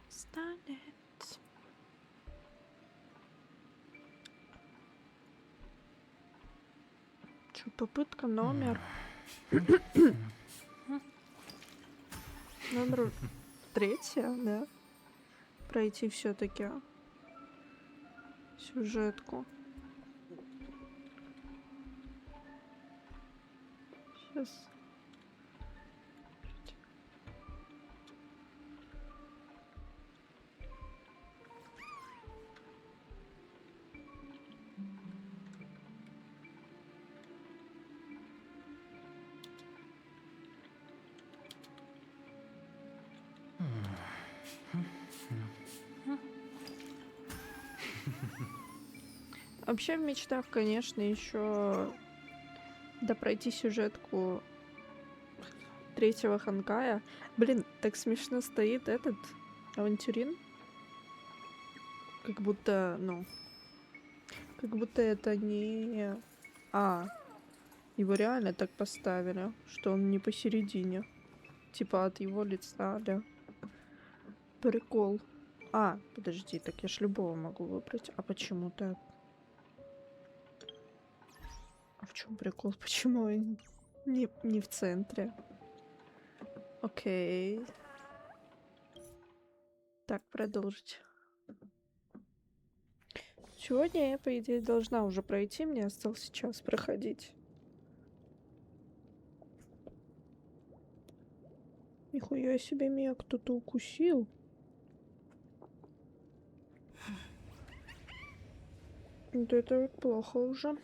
станет. Чё, попытка номер номер 3, да? Пройти все-таки сюжетку. Сейчас. Вообще в мечтах, конечно, еще допройти сюжетку 3-го Ханкая. Блин, так смешно стоит этот авантюрин. Как будто, как будто это не... Его реально так поставили, что он не посередине. Типа от его лица, да. Прикол. Подожди, так я ж любого могу выбрать. А почему так? А в чем прикол? Почему он не в центре? Окей. Так, продолжить. Сегодня я, по идее, должна уже пройти. Мне остался час проходить. Нихуя себе, меня кто-то укусил. Это плохо уже.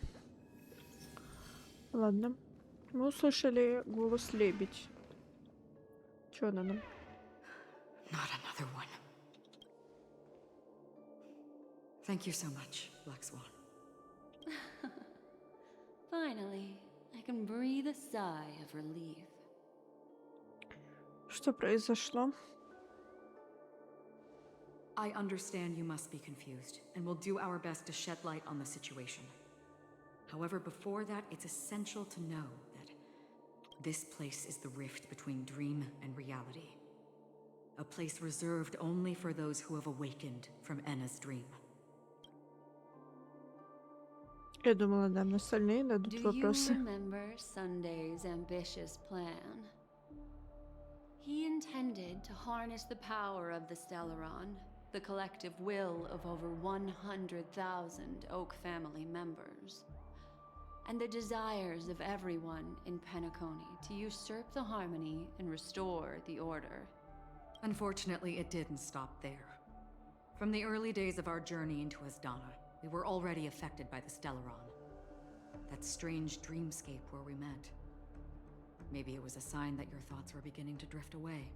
Ладно. Мы услышали голос лебедь. Чё она нам? Not another one. Thank you so much, Black Swan. Finally, I can breathe a sigh of relief. Что произошло? I understand you must be confused, and we'll do our best to shed light on the situation. However, before that, it's essential to know that this place is the rift between dream and reality. A place reserved only for those who have awakened from Enna's dream. Я думала, да, на остальные дадут вопросы. Do you remember Sunday's ambitious plan? He intended to harness the power of the Stellaron, the collective will of over 100,000 Oak family members, and the desires of everyone in Penacony to usurp the harmony and restore the order. Unfortunately, it didn't stop there. From the early days of our journey into Asdana, we were already affected by the Stellaron. That strange dreamscape where we met. Maybe it was a sign that your thoughts were beginning to drift away.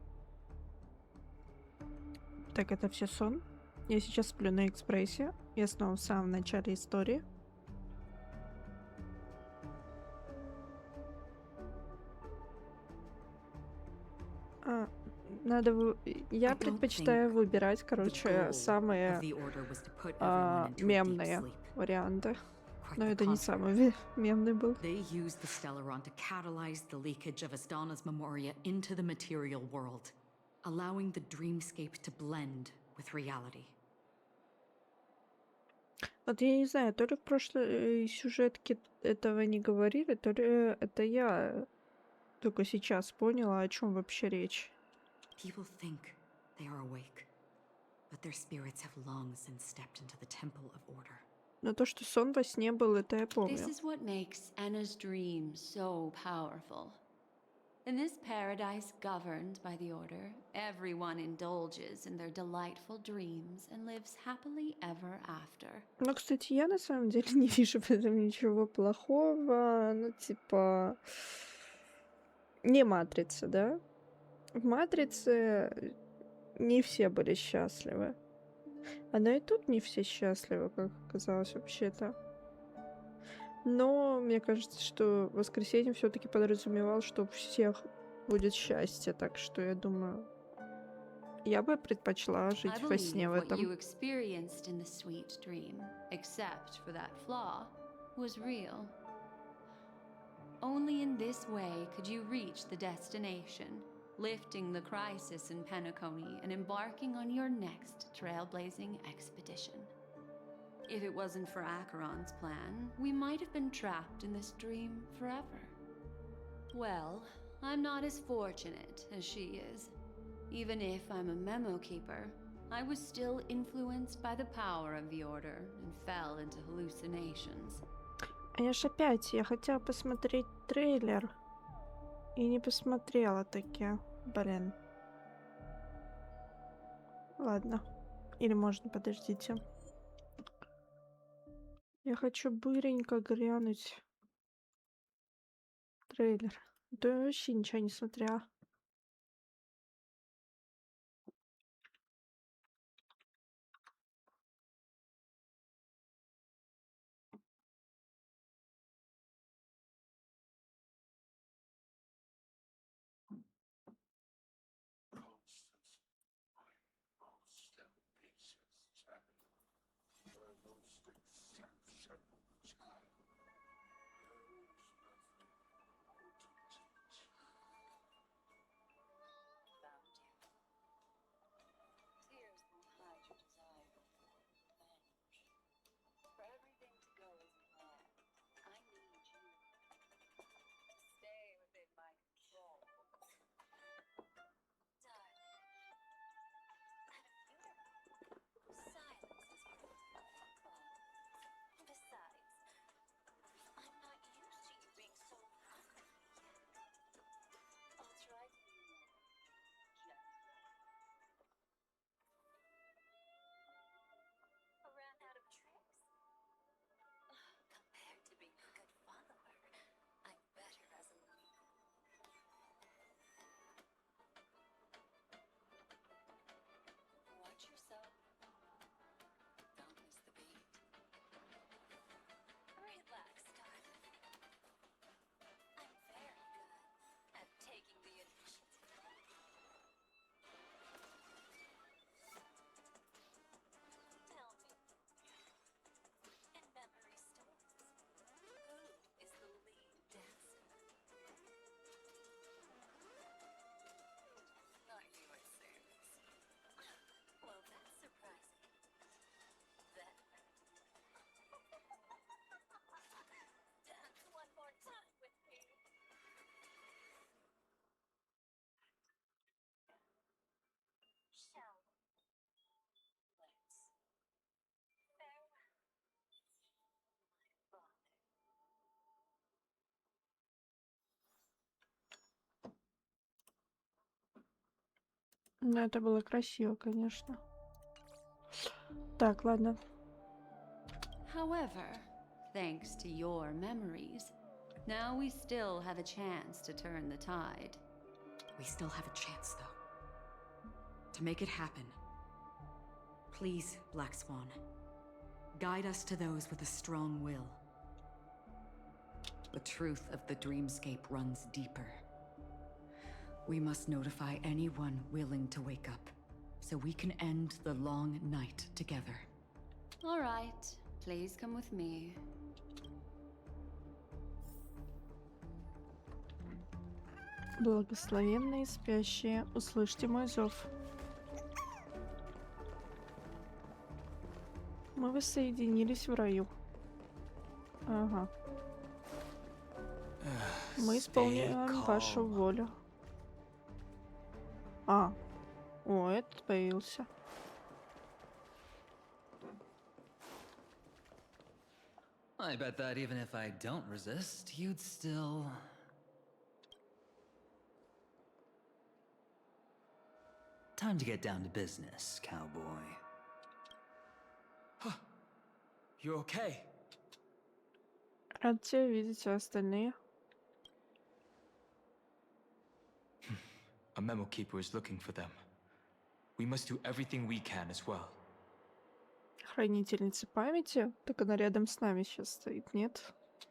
Так, это все сон. Я сейчас сплю на экспрессе. Я снова в самом начале истории. Я предпочитаю выбирать, короче, самые мемные варианты. Но это не самый мемный был. They used the Stellaron to catalyze the leakage of Asdana's memoria into the material world, allowing the dreamscape to blend with reality. Вот я не знаю, то ли в прошлой сюжетке этого не говорили, то ли это я только сейчас поняла, о чем вообще речь. People think they are awake, but their spirits have long since stepped into the temple of order. Но то, что сон во сне был, это я помню. This is what makes Enna's dream so powerful. In this paradise governed by the Order, everyone indulges in their delightful dreams and lives happily ever after. Ну, кстати, я на самом деле не вижу в этом ничего плохого. Ну, типа... Не Матрица, да? В Матрице не все были счастливы. Но и тут не все счастливы, как оказалось вообще-то. Но мне кажется, что воскресенье все-таки подразумевал, что у всех будет счастье, так что я думаю, я бы предпочла жить во сне в этом. You experienced in the sweet dream, except for that flaw, was real. Only in this way could you reach the destination, lifting the crisis in Penacony and embarking on your next trailblazing expedition. If it wasn't for Acheron's plan, we might have been trapped in this dream forever. Well, I'm not as fortunate as she is. Even if I'm a memo keeper, I was still influenced by the power of the Order and fell into hallucinations. А я хотела посмотреть трейлер и не посмотрела таки. Блин. Ладно. Или можно, подождите. Я хочу быренько глянуть трейлер. Да я вообще ничего не смотрела. Ну, это было красиво, конечно. Так, ладно. However, thanks to your memories, now we still have a chance to turn the tide. We still have a chance, though. To make it happen. Please, Black Swan. Guide us to those with a strong will. The truth of the dreamscape runs deeper. We must notify anyone willing to wake up, so we can end the long night together. All right, please come with me. Благословенные спящие, услышьте мой зов. Мы воссоединились в раю. Ага. Мы исполняем вашу волю. А. О, этот появился. I bet that even if I don't resist, you'd still... Time to get down to business, cowboy. You okay? Рад тебя видеть, а остальные? A memo keeper is looking for them. We must do everything we can as well. Хранительница памяти? Так она рядом с нами сейчас стоит, нет?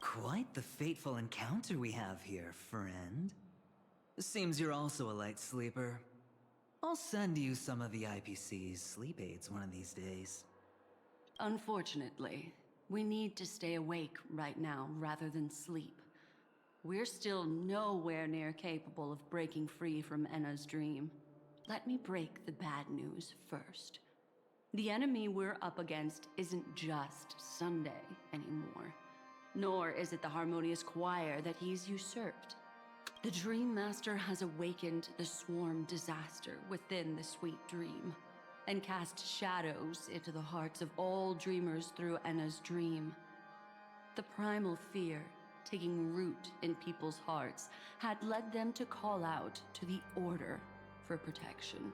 Quite the fateful encounter we have here, friend. Seems you're also a light sleeper. I'll send you some of the IPC's sleep aids one of these days. Unfortunately, we need to stay awake right now rather than sleep. we're still nowhere near capable of breaking free from Enna's dream. Let me break the bad news first. The enemy we're up against isn't just Sunday anymore, nor is it the harmonious choir that he's usurped. The Dream Master has awakened the swarm disaster within the sweet dream, and cast shadows into the hearts of all dreamers through Enna's dream. The primal fear taking root in people's hearts had led them to call out to the Order for protection.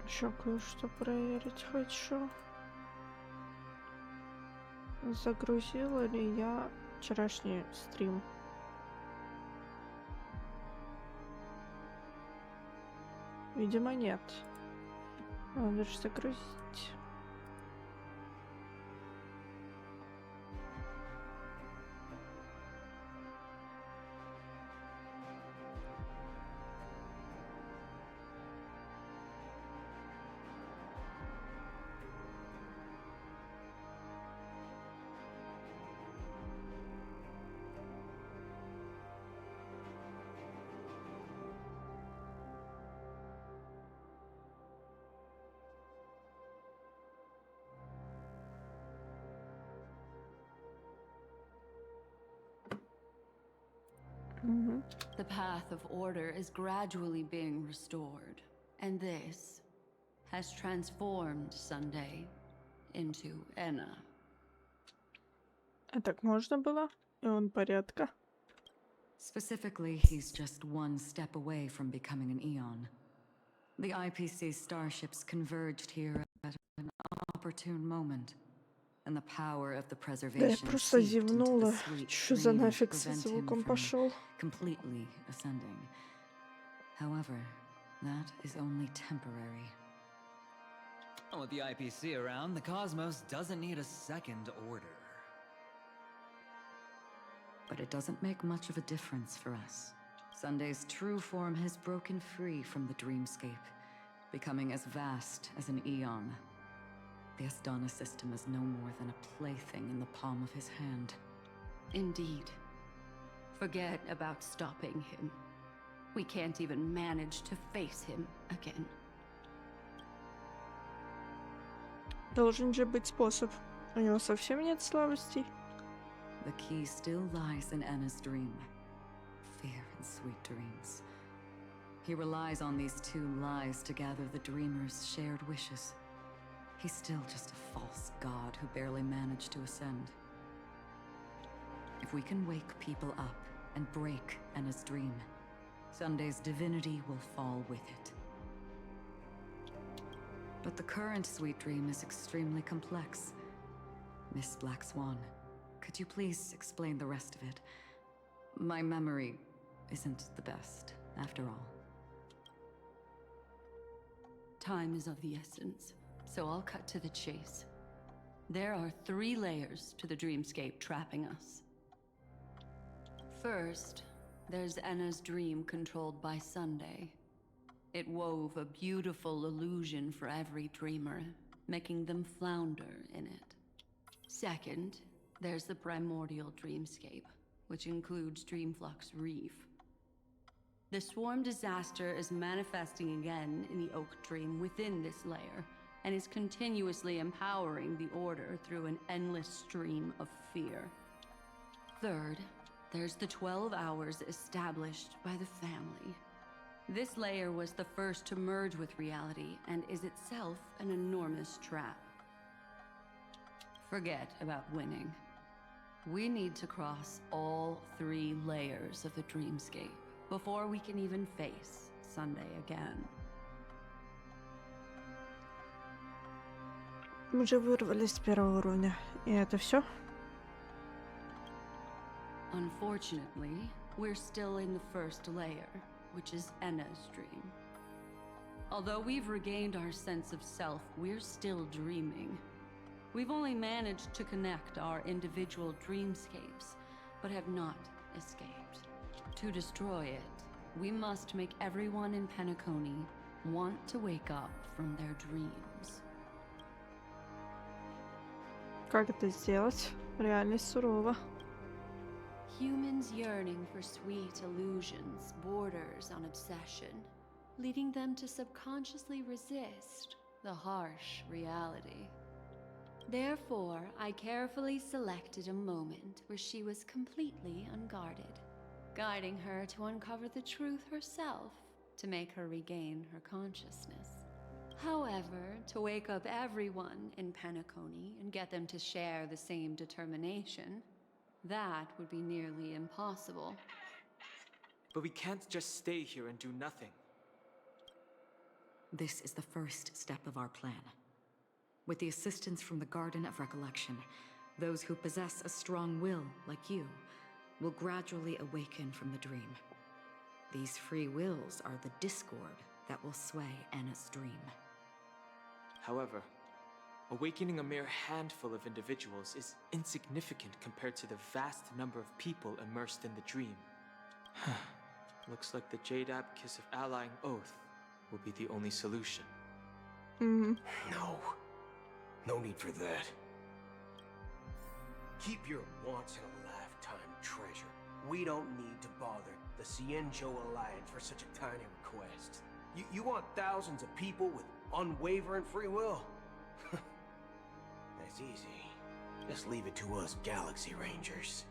Еще кое-что проверить хочу. Загрузила ли я вчерашний стрим? Видимо, нет. Надо же загрузить. The path of order is gradually being restored, and this has transformed Sunday into Enna. А так можно было? И он порядка. Specifically, he's just one step away from becoming an Eon. The IPC starships converged here at an opportune moment, and the power of the Да, я preservation просто seeped into the зевнула. sweet Чё за dream to нафиг со prevent him звуком from пошел? completely ascending. However, that is only temporary. With the IPC around, the cosmos doesn't need a second order. But it doesn't make much of a difference for us. Sunday's true form has broken free from the dreamscape, becoming as vast as an Eon. The Astana system is no more than a plaything in the palm of his hand. Indeed. Forget about stopping him. We can't even manage to face him again. Должен же быть способ. У него совсем нет слабостей. The key still lies in Anna's dream. Fear and sweet dreams. He relies on these two lies to gather the dreamers' shared wishes. He's still just a false god who barely managed to ascend. If we can wake people up and break Anna's dream, Sunday's divinity will fall with it. But the current sweet dream is extremely complex. Miss Black Swan, could you please explain the rest of it? My memory isn't the best, after all. Time is of the essence, so I'll cut to the chase. There are 3 layers to the dreamscape trapping us. First, there's Enna's dream controlled by Sunday. It wove a beautiful illusion for every dreamer, making them flounder in it. Second, there's the primordial dreamscape, which includes Dreamflux Reef. The swarm disaster is manifesting again in the Oak Dream within this layer, and is continuously empowering the Order through an endless stream of fear. Third, there's the 12 hours established by the family. This layer was the first to merge with reality and is itself an enormous trap. Forget about winning. We need to cross all 3 layers of the dreamscape before we can even face Sunday again. Мы же вырвались с первого уровня. И это все? Unfortunately, we're still in the first layer, which is Enna's dream. Although we've regained our sense of self, we're still dreaming. We've only managed to connect our individual dreamscapes, but have not escaped. To destroy it, we must make everyone in Penacony want to wake up from their dreams. Как это сделать? Реальность сурова. Humans' yearning for sweet illusions borders on obsession, leading them to subconsciously resist the harsh reality. Therefore, I carefully selected a moment where she was completely unguarded, guiding her to uncover the truth herself to make her regain her consciousness. However, to wake up everyone in Penacony and get them to share the same determination, that would be nearly impossible. But we can't just stay here and do nothing. This is the first step of our plan. With the assistance from the Garden of Recollection, those who possess a strong will, like you, will gradually awaken from the dream. These free wills are the discord that will sway Anna's dream. However, awakening a mere handful of individuals is insignificant compared to the vast number of people immersed in the dream. Looks like the Jade Abacus of Allying Oath will be the only solution. No need for that. Keep your once-in-a-lifetime treasure. We don't need to bother the Cienjo Alliance for such a tiny request. You want thousands of people with unwavering free will? That's easy. Just leave it to us Galaxy Rangers.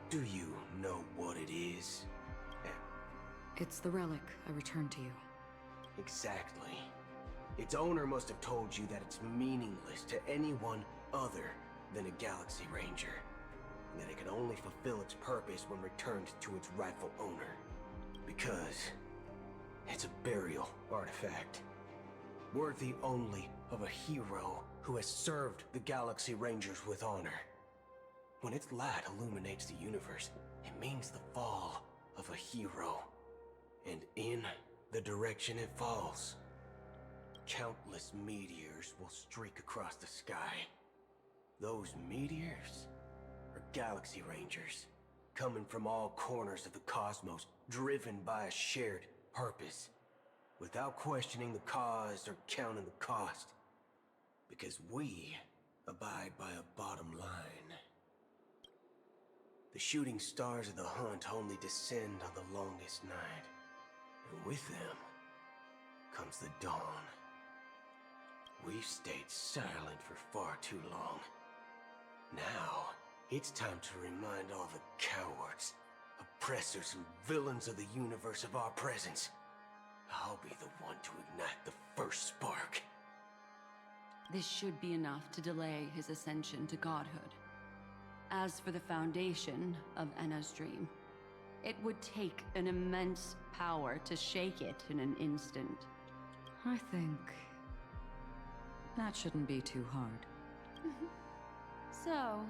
Do you know what it is? It's the relic I returned to you. Exactly. Its owner must have told you that it's meaningless to anyone other than a Galaxy Ranger, and that it can only fulfill its purpose when returned to its rightful owner. Because it's a burial artifact, worthy only of a hero who has served the Galaxy Rangers with honor. When its light illuminates the universe, it means the fall of a hero. And in the direction it falls, countless meteors will streak across the sky. Those meteors are Galaxy Rangers, coming from all corners of the cosmos, driven by a shared purpose, without questioning the cause or counting the cost, because we abide by a bottom line. The shooting stars of the hunt only descend on the longest night, and with them comes the dawn. We've stayed silent for far too long. Now, it's time to remind all the cowards, oppressors, and villains of the universe of our presence. I'll be the one to ignite the first spark. This should be enough to delay his ascension to godhood. As for the foundation of Anna's dream, it would take an immense power to shake it in an instant. I think that shouldn't be too hard. So,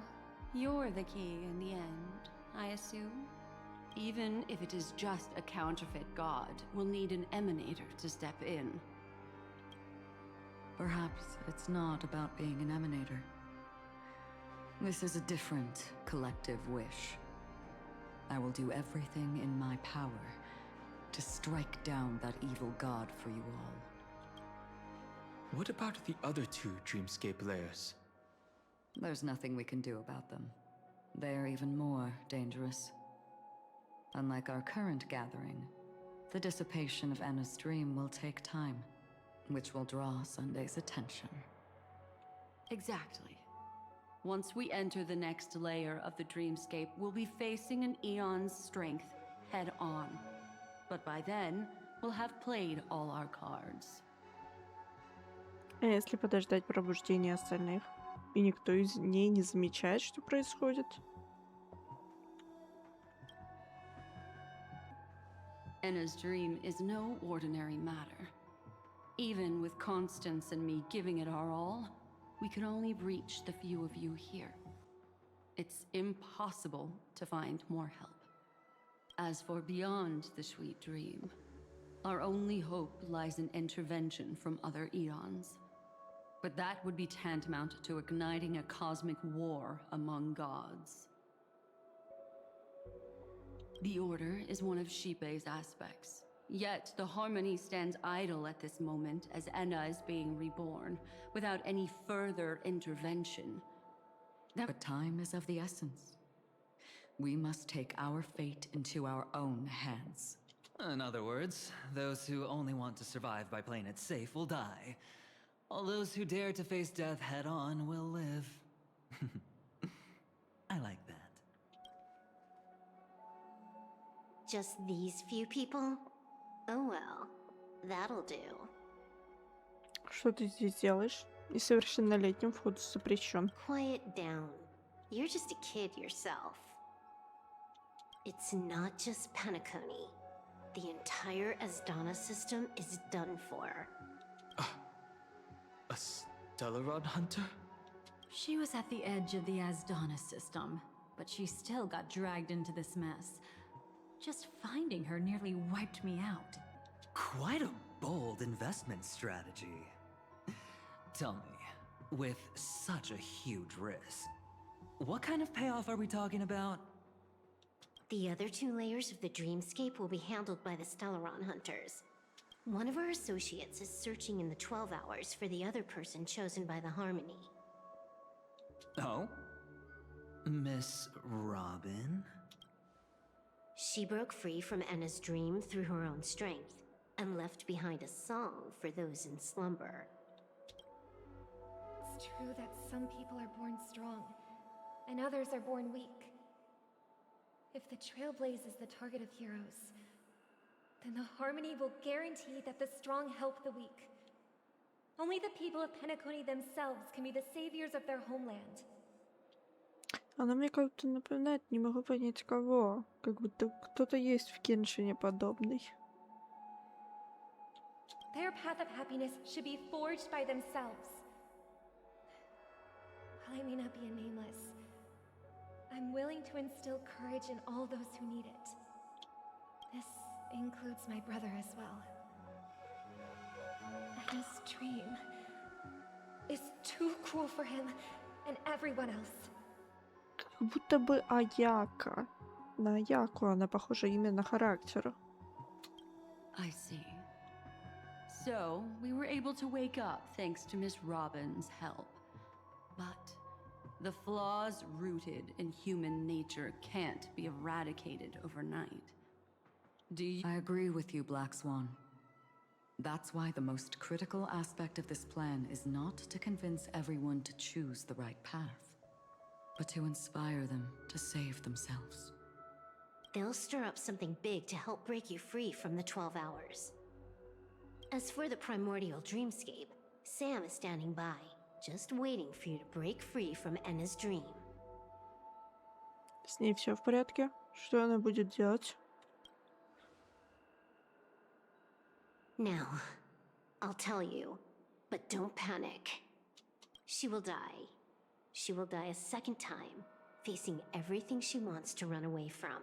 you're the key in the end, I assume? Even if it is just a counterfeit god, we'll need an emanator to step in. Perhaps it's not about being an emanator. This is a different collective wish. I will do everything in my power to strike down that evil god for you all. What about the other two Dreamscape layers? There's nothing we can do about them. They're even more dangerous. Unlike our current gathering, the dissipation of Anna's dream will take time, which will draw Sunday's attention. Exactly. Once we enter the next layer of the dreamscape, we'll be facing an eon's strength head on. But by then, we'll have played all our cards. А если подождать пробуждения остальных, и никто из ней не замечает, что происходит? Anna's dream is no ordinary matter. Even with Constance and me giving it our all, we can only reach the few of you here. It's impossible to find more help. As for beyond the sweet dream, our only hope lies in intervention from other eons. But that would be tantamount to igniting a cosmic war among gods. The Order is one of Xipe's aspects. Yet the Harmony stands idle at this moment as Anna is being reborn, without any further intervention. But time is of the essence. We must take our fate into our own hands. In other words, those who only want to survive by playing it safe will die, while those who dare to face death head on will live. I like that. Just these few people? Oh well, that'll do. Что ты здесь делаешь? Несовершеннолетним вход запрещен. Quiet down. You're just a kid yourself. It's not just Penacony. The entire Asdana system is done for. A Stellaron hunter? She was at the edge of the Asdana system, but she still got dragged into this mess. Just finding her nearly wiped me out. Quite a bold investment strategy. Tell me, with such a huge risk, what kind of payoff are we talking about? The other 2 layers of the dreamscape will be handled by the Stellaron hunters. One of our associates is searching in the 12 hours for the other person chosen by the Harmony. Oh? Miss Robin? She broke free from Enna's dream through her own strength, and left behind a song for those in slumber. It's true that some people are born strong, and others are born weak. If the Trailblaze is the target of heroes, then the Harmony will guarantee that the strong help the weak. Only the people of Penacony themselves can be the saviors of their homeland. Она мне как-то напоминает, не могу понять кого. Как будто кто-то есть в Кеншине подобный. Their path of happiness should be forged by themselves. While I may not be a nameless, I'm willing to instill courage in all those who need it. This includes my brother as well. Anna's dream is too cruel for him and everyone else. Как будто бы Аяка. На Аяку она похожа именно характером. I see. So, we were able to wake up thanks to Miss Robin's help. But the flaws rooted in human nature can't be eradicated overnight. I agree with you, Black Swan. That's why the most critical aspect of this plan is not to convince everyone to choose the right path, but to inspire them to save themselves. They'll stir up something big to help break you free from the 12 hours. As for the primordial dreamscape, Sam is standing by, just waiting for you to break free from Enna's dream. С ней все в порядке? Что она будет делать? Now, I'll tell you, but don't panic. She will die. She will die a second time, facing everything she wants to run away from.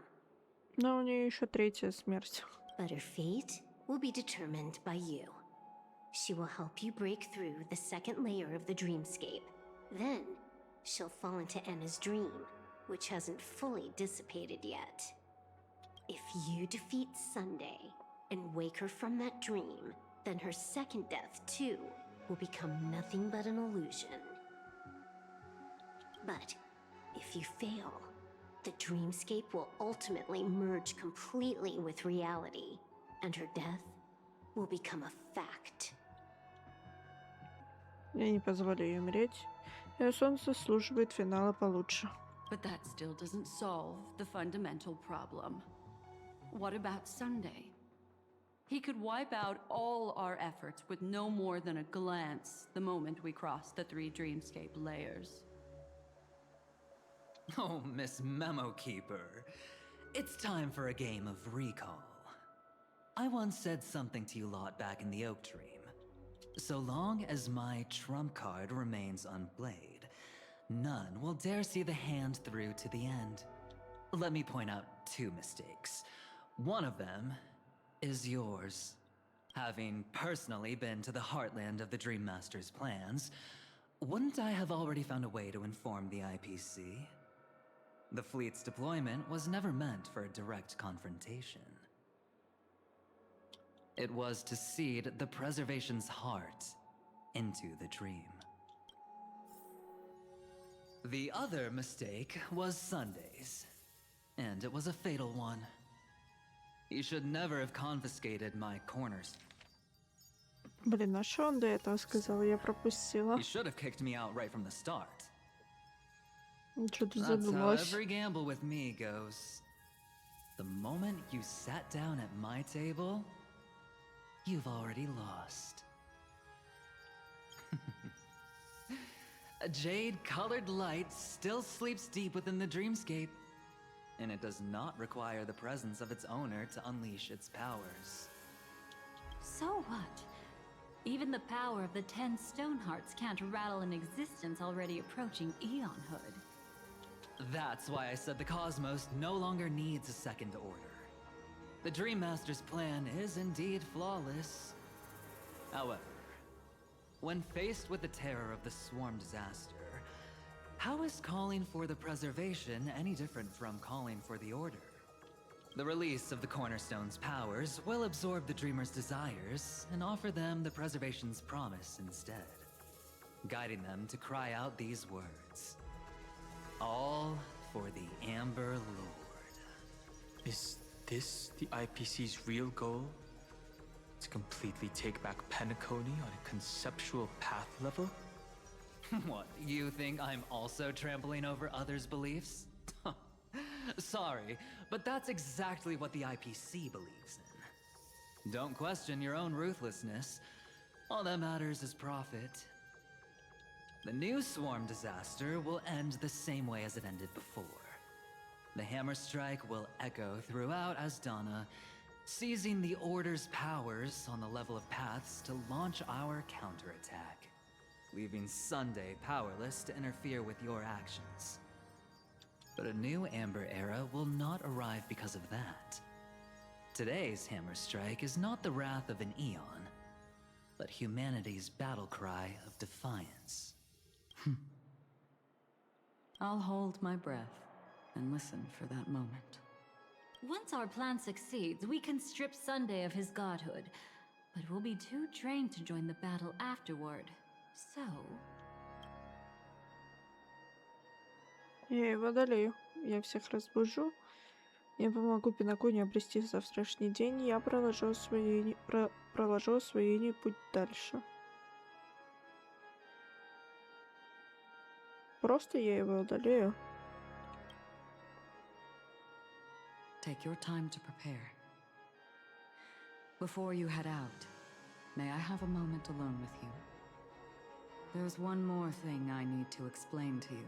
Но у нее еще третья смерть. But her fate will be determined by you. She will help you break through the second layer of the dreamscape. Then, she'll fall into Enna's dream, which hasn't fully dissipated yet. If you defeat Sunday and wake her from that dream, then her second death, too, will become nothing but an illusion. But if you fail, the dreamscape will ultimately merge completely with reality, and her death will become a fact. Я не позволю ей умереть. И солнце заслуживает финала получше. But that still doesn't solve the fundamental problem. What about Sunday? He could wipe out all our efforts with no more than a glance the moment we cross the 3 dreamscape layers. Oh, Miss Memo Keeper. It's time for a game of recall. I once said something to you lot back in the Oak Dream. So long as my trump card remains unplayed, none will dare see the hand through to the end. Let me point out 2 mistakes. One of them is yours. Having personally been to the heartland of the Dream Master's plans, wouldn't I have already found a way to inform the IPC? The fleet's deployment was never meant for a direct confrontation. It was to seed the preservation's heart into the dream. The other mistake was Sundays. And it was a fatal one. He should never have confiscated my corners. Блин, а что он до этого сказал? Я пропустила. He should have kicked me out right from the start. Что-то That's how задумалась. every gamble with me goes. The moment you sat down at my table, you've already lost. A jade-colored light still sleeps deep within the dreamscape, and it does not require the presence of its owner to unleash its powers. So what? Even the power of the 10 stone hearts can't rattle an existence already approaching eonhood. That's why I said the cosmos no longer needs a second order. The Dream Master's plan is indeed flawless. However, when faced with the terror of the swarm disaster, how is calling for the preservation any different from calling for the order? The release of the Cornerstone's powers will absorb the Dreamer's desires and offer them the preservation's promise instead, guiding them to cry out these words. All for the Amber Lord. Is this the IPC's real goal? To completely take back Penacony on a conceptual path level? What, you think I'm also trampling over others' beliefs? Sorry, but that's exactly what the IPC believes in. Don't question your own ruthlessness. All that matters is profit. The new swarm disaster will end the same way as it ended before. The hammer strike will echo throughout Asdana, seizing the Order's powers on the level of paths to launch our counterattack, leaving Sunday powerless to interfere with your actions. But a new Amber Era will not arrive because of that. Today's hammer strike is not the wrath of an eon, but humanity's battle cry of defiance. I'll hold my breath and listen for that moment. Once our plan succeeds, we can strip Sunday of his godhood, but we'll be too drained to join the battle afterward. So... Я его одолею. Я всех разбужу. Я помогу Пиноконе обрести завтрашний день. Я проложу освоение путь дальше. Просто я его одолею. Take your time to prepare. Before you head out, may I have a moment alone with you? There's one more thing I need to explain to you.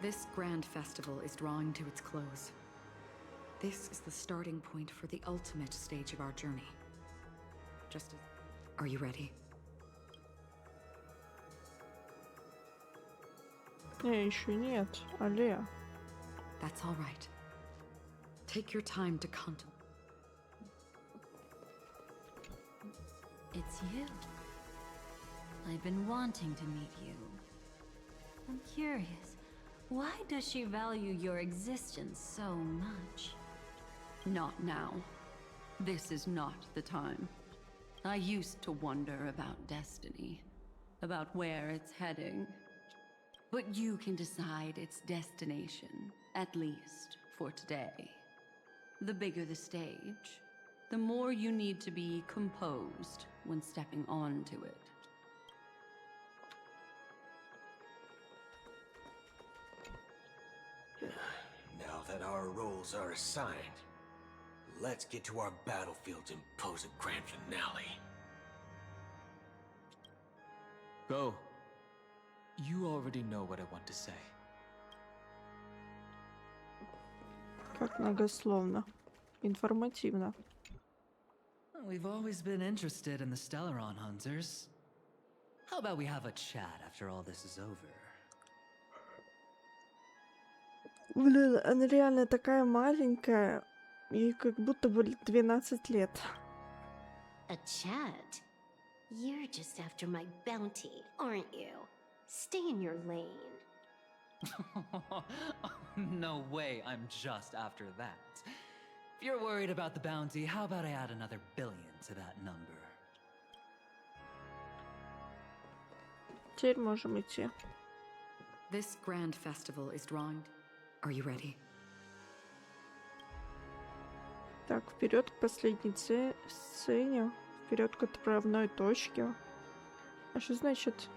This grand festival is drawing to its close. This is the starting point for the ultimate stage of our journey. Just as... Are you ready? Еще нет. Алле. That's all right. Take your time to contemplate. It's you. I've been wanting to meet you. I'm curious, why does she value your existence so much? Not now. This is not the time. I used to wonder about destiny, about where it's heading. But you can decide its destination, at least for today. The bigger the stage, the more you need to be composed when stepping onto it. Now that our roles are assigned, let's get to our battlefields and pose a grand finale. Go. You already know what I want to say. Как многословно. Информативно. We've always been interested in the Stellaron Hunters. How about we have a chat after all this is over? Блин, она реально такая маленькая. Ей как будто бы 12 лет. A chat? You're just after my bounty, aren't you? Stay in your lane. No way, I'm just after that. If you're worried about the bounty, how about I add another billion to that number? Теперь можем идти. This grand festival is drawing. Are you ready? Так, вперед к последней сцене. Вперед к отправной точке. А что значит?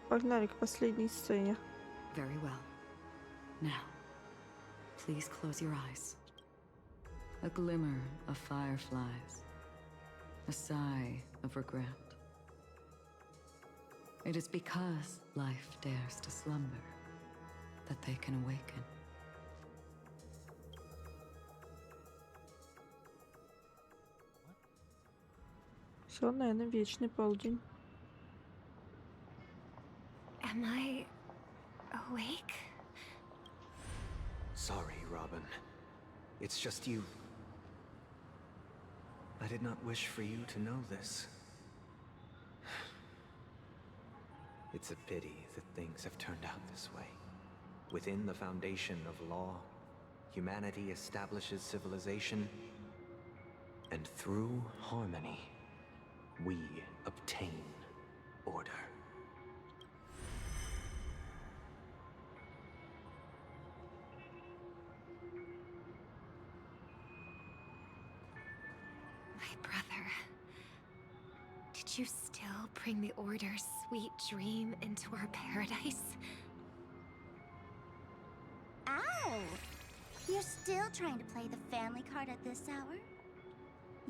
Погнали к последней сцене. Very well. Now, please close your eyes. A glimmer of fireflies. A sigh of regret. It is because life dares to slumber that they can awaken. Все, наверное, вечный полдень. Am I awake? Sorry, Robin. It's just you. I did not wish for you to know this. It's a pity that things have turned out this way. Within the foundation of law, humanity establishes civilization, and through harmony, we obtain order. My brother. Did you still bring the Order's sweet dream into our paradise? Ow! You're still trying to play the family card at this hour?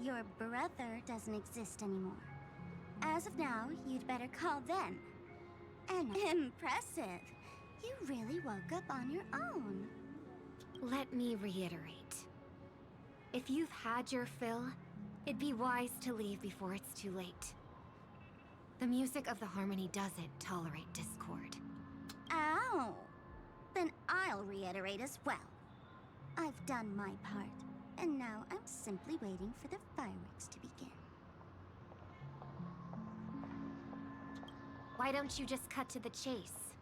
Your brother doesn't exist anymore. As of now, you'd better call them. And impressive! You really woke up on your own. Let me reiterate. If you've had your fill, it'd be wise to leave before it's too late. The music of the harmony doesn't tolerate discord. Ow! Then I'll reiterate as well. I've done my part, and now I'm simply waiting for the fireworks to begin. Why don't you just cut to the chase?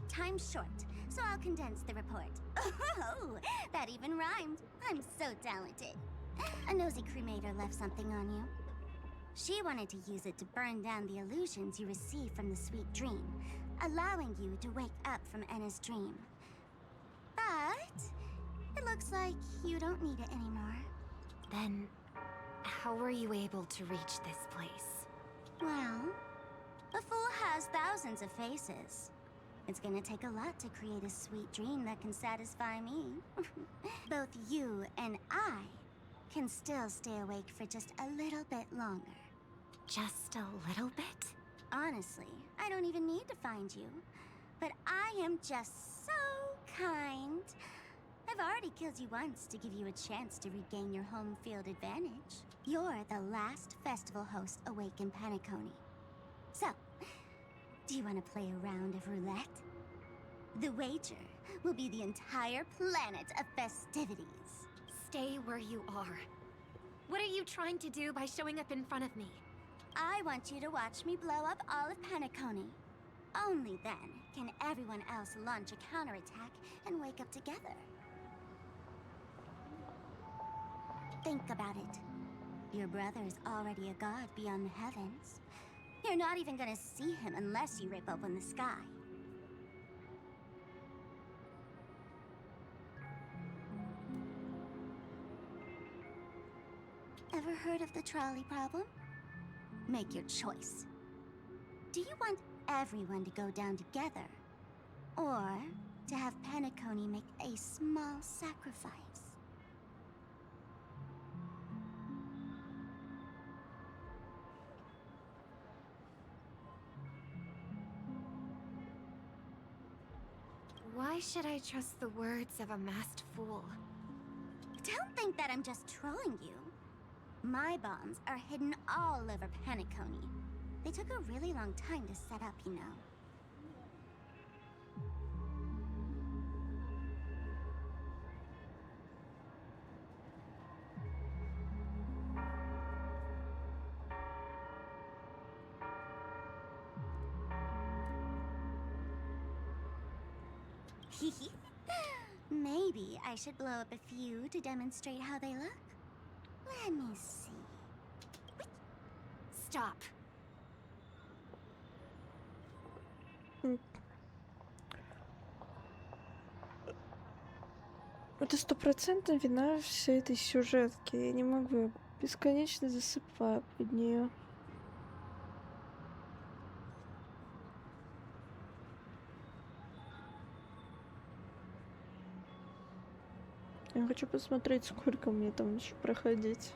Time's short, so I'll condense the report. Oh, that even rhymed. I'm so talented. A nosy cremator left something on you. She wanted to use it to burn down the illusions you received from the sweet dream, allowing you to wake up from Enna's dream. But it looks like you don't need it anymore. Then, how were you able to reach this place? Well, a fool has thousands of faces. It's gonna take a lot to create a sweet dream that can satisfy me. Both you and I can still stay awake for just a little bit longer. Just a little bit? Honestly, I don't even need to find you. But I am just so kind. I've already killed you once to give you a chance to regain your home field advantage. You're the last festival host awake in Penacony. So, do you want to play a round of roulette? The wager will be the entire planet of festivities. Stay where you are. What are you trying to do by showing up in front of me? I want you to watch me blow up all of Penacony. Only then can everyone else launch a counterattack and wake up together. Think about it. Your brother is already a god beyond the heavens. You're not even gonna see him unless you rip open the sky. Ever heard of the trolley problem? Make your choice. Do you want everyone to go down together? Or to have Penacony make a small sacrifice? Why should I trust the words of a masked fool? Don't think that I'm just trolling you. My bombs are hidden all over Penacony. They took a really long time to set up, you know. Maybe I should blow up a few to demonstrate how they look. Let me see. Stop. М. Это 100% вина всей этой сюжетки. Я не могу, я бесконечно засыпаю под нее. Я хочу посмотреть, сколько мне там еще проходить.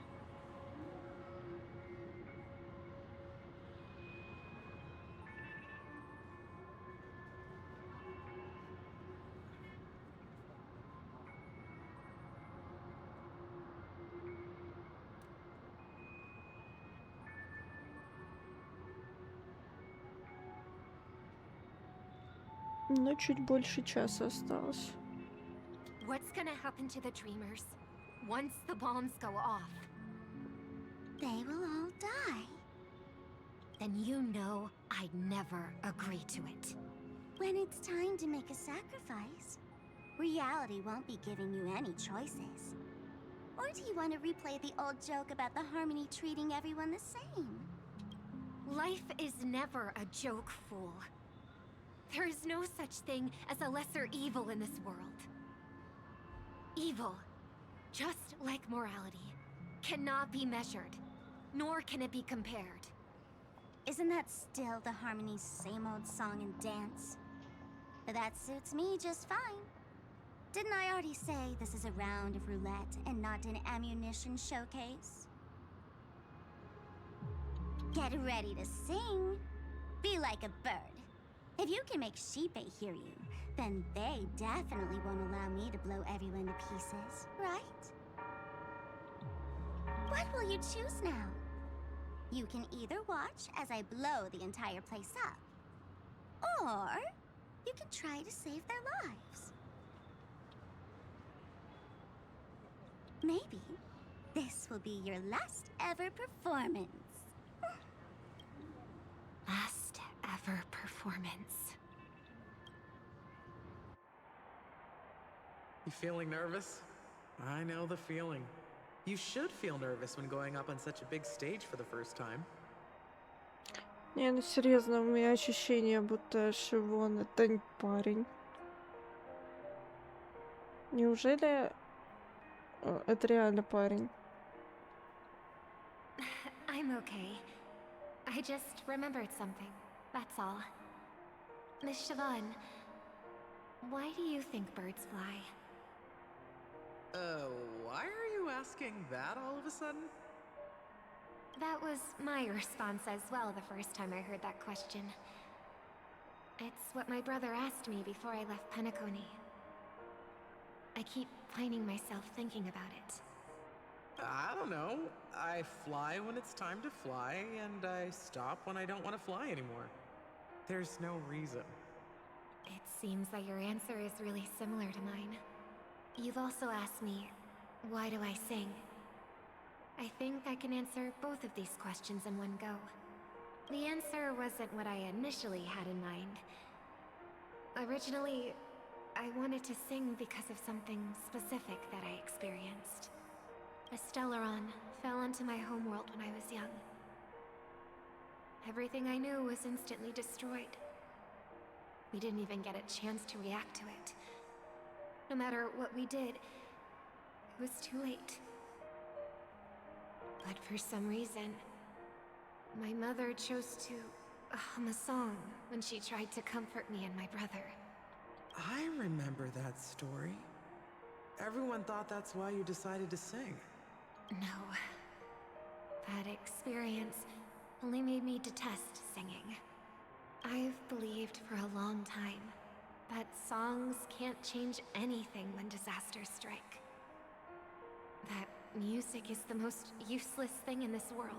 Но чуть больше часа осталось. What's gonna happen to the dreamers once the bombs go off? They will all die. Then you know I'd never agree to it. When it's time to make a sacrifice, reality won't be giving you any choices. Or do you want to replay the old joke about the Harmony treating everyone the same? Life is never a joke, fool. There is no such thing as a lesser evil in this world. Evil, just like morality, cannot be measured, nor can it be compared. Isn't that still the Harmony's same old song and dance? But that suits me just fine. Didn't I already say this is a round of roulette and not an ammunition showcase? Get ready to sing. Be like a bird. If you can make Sheepei hear you, then they definitely won't allow me to blow everyone to pieces, right? What will you choose now? You can either watch as I blow the entire place up, or you can try to save their lives. Maybe this will be your last ever performance. Last ever performance. You feeling nervous? I know the feeling. You should feel nervous when going up on such a big stage for the first time. Не, ну серьезно, у меня ощущение, будто Шивон это не парень. Неужели это реально парень? I'm okay. I just remembered something. That's all. Miss Siobhan, why do you think birds fly? Why are you asking that all of a sudden? That was my response as well the first time I heard that question. It's what my brother asked me before I left Penacony. I keep finding myself thinking about it. I don't know. I fly when it's time to fly, and I stop when I don't want to fly anymore. There's no reason. It seems that your answer is really similar to mine. You've also asked me, why do I sing? I think I can answer both of these questions in one go. The answer wasn't what I initially had in mind. Originally, I wanted to sing because of something specific that I experienced. A Stellaron fell into my homeworld when I was young. Everything I knew was instantly destroyed. We didn't even get a chance to react to it. No matter what we did, it was too late. But for some reason, my mother chose to hum a song when she tried to comfort me and my brother. I remember that story. Everyone thought that's why you decided to sing. No. That experience only made me detest singing. I've believed for a long time that songs can't change anything when disasters strike. That music is the most useless thing in this world.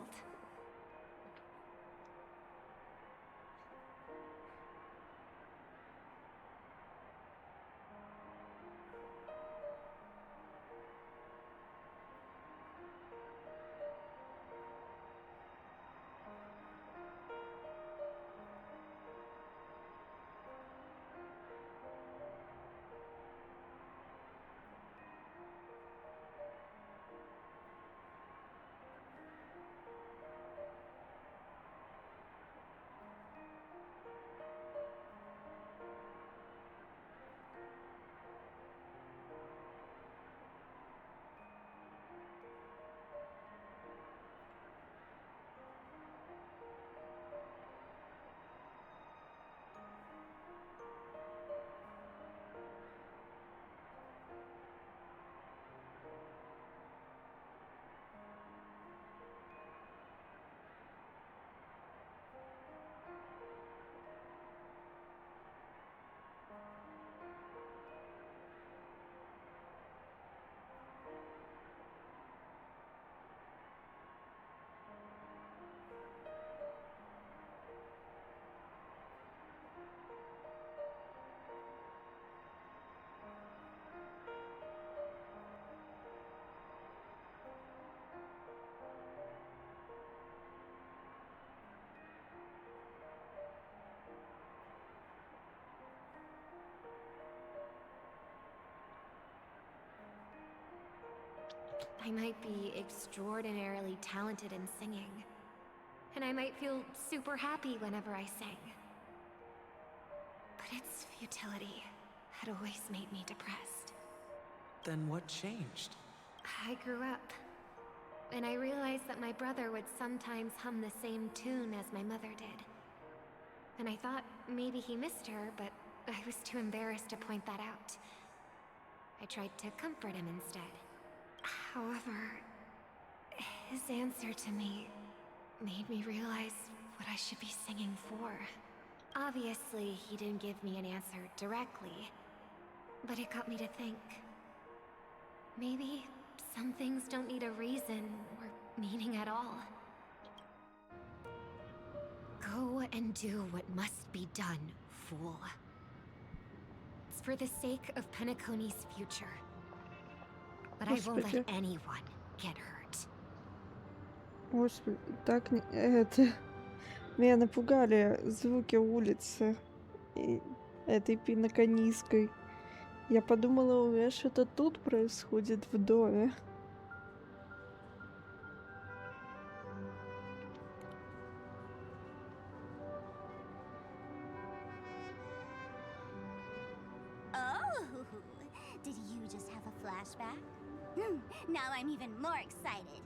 I might be extraordinarily talented in singing. And I might feel super happy whenever I sing. But its futility had always made me depressed. Then what changed? I grew up, and I realized that my brother would sometimes hum the same tune as my mother did. And I thought maybe he missed her, but I was too embarrassed to point that out. I tried to comfort him instead. However, his answer to me made me realize what I should be singing for. Obviously, he didn't give me an answer directly, but it got me to think. Maybe some things don't need a reason or meaning at all. Go and do what must be done, fool. It's for the sake of Penacony's future. But I won't let anyone get hurt. Господи, так это... Меня напугали звуки улицы и этой пиноконийской. Я подумала, у меня что-то тут происходит в доме. Oh, did you just have a flashback? Now I'm even more excited.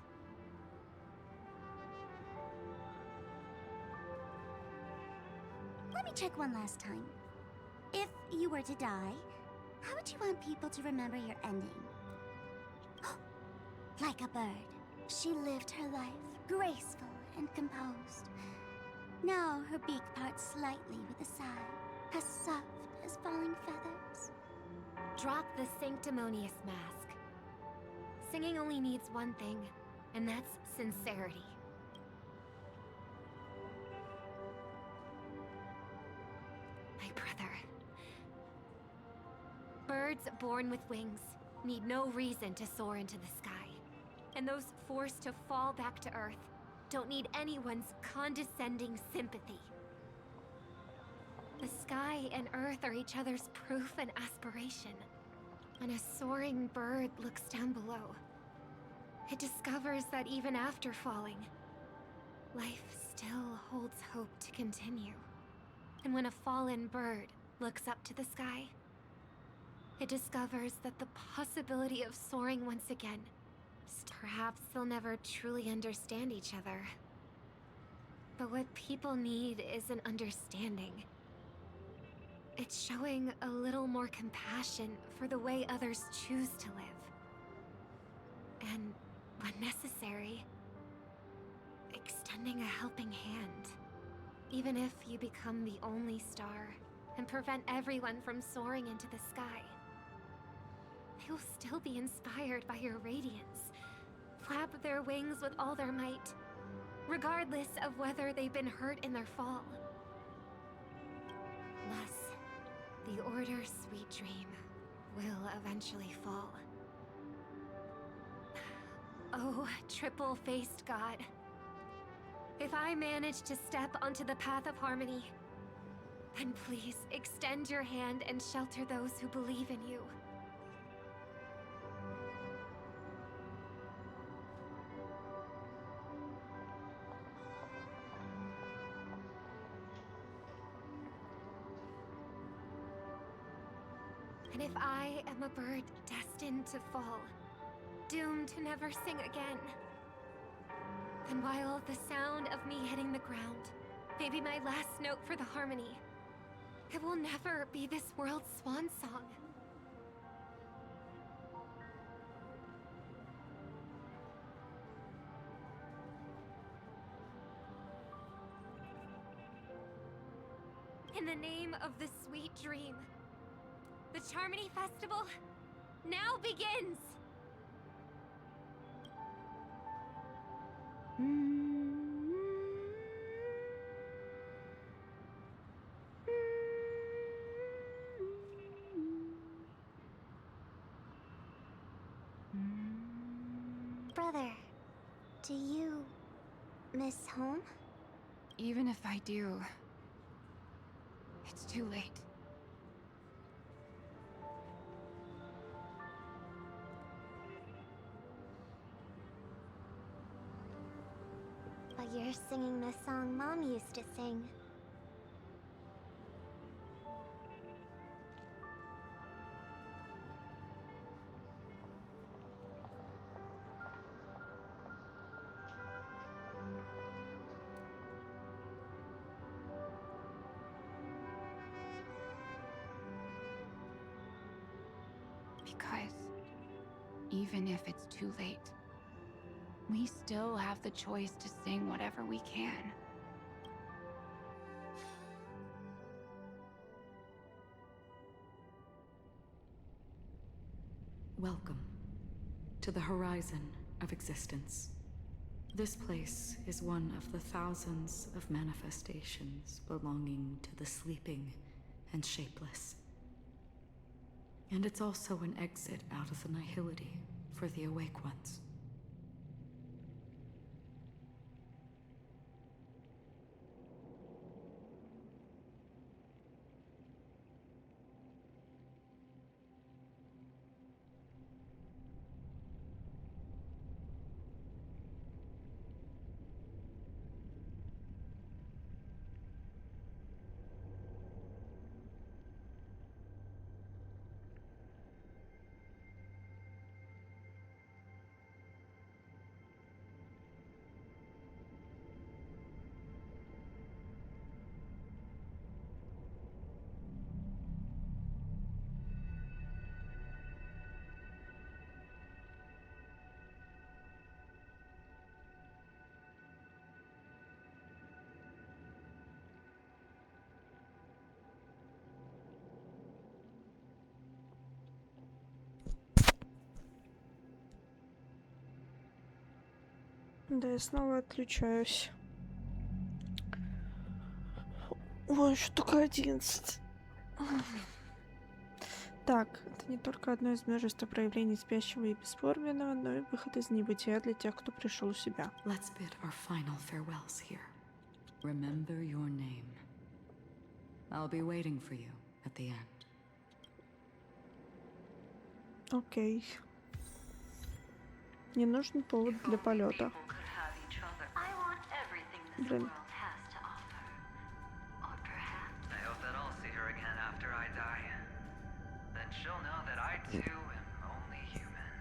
Let me check one last time. If you were to die, how would you want people to remember your ending? Like a bird, she lived her life, graceful and composed. Now her beak parts slightly with a sigh, as soft as falling feathers. Drop the sanctimonious mask. Singing only needs one thing, and that's sincerity. My brother. Birds born with wings need no reason to soar into the sky. And those forced to fall back to Earth don't need anyone's condescending sympathy. The sky and Earth are each other's proof and aspiration. When a soaring bird looks down below, it discovers that even after falling, life still holds hope to continue. And when a fallen bird looks up to the sky, it discovers that the possibility of soaring once again. Perhaps they'll never truly understand each other. But what people need is an understanding. It's showing a little more compassion for the way others choose to live. And, when necessary, extending a helping hand. Even if you become the only star and prevent everyone from soaring into the sky, they will still be inspired by your radiance. Flap their wings with all their might, regardless of whether they've been hurt in their fall. Thus, the Order's sweet dream will eventually fall. Oh, triple-faced god. If I manage to step onto the path of harmony, then please extend your hand and shelter those who believe in you. And if I am a bird destined to fall, doomed to never sing again, then while the sound of me hitting the ground may be my last note for the harmony, it will never be this world's swan song. In the name of the sweet dream, the Charmony Festival now begins! Brother, do you miss home? Even if I do, it's too late. you're singing the song Mom used to sing. Because even if it's too late, we still have the choice to sing whatever we can. Welcome to the horizon of existence. This place is one of the thousands of manifestations belonging to the sleeping and shapeless. And it's also an exit out of the nihility for the awake ones. Да, я снова отключаюсь. Ой, еще только 11. Так, это не только одно из множества проявлений спящего и бесформенного, но и выход из небытия для тех, кто пришел в себя. Let's bid our final farewells here. Remember your name. I'll be waiting for you at the end. Окей. Не нужен повод для полета. Блин. I hope that I'll see her again after I die. Then she'll know that I too am only human.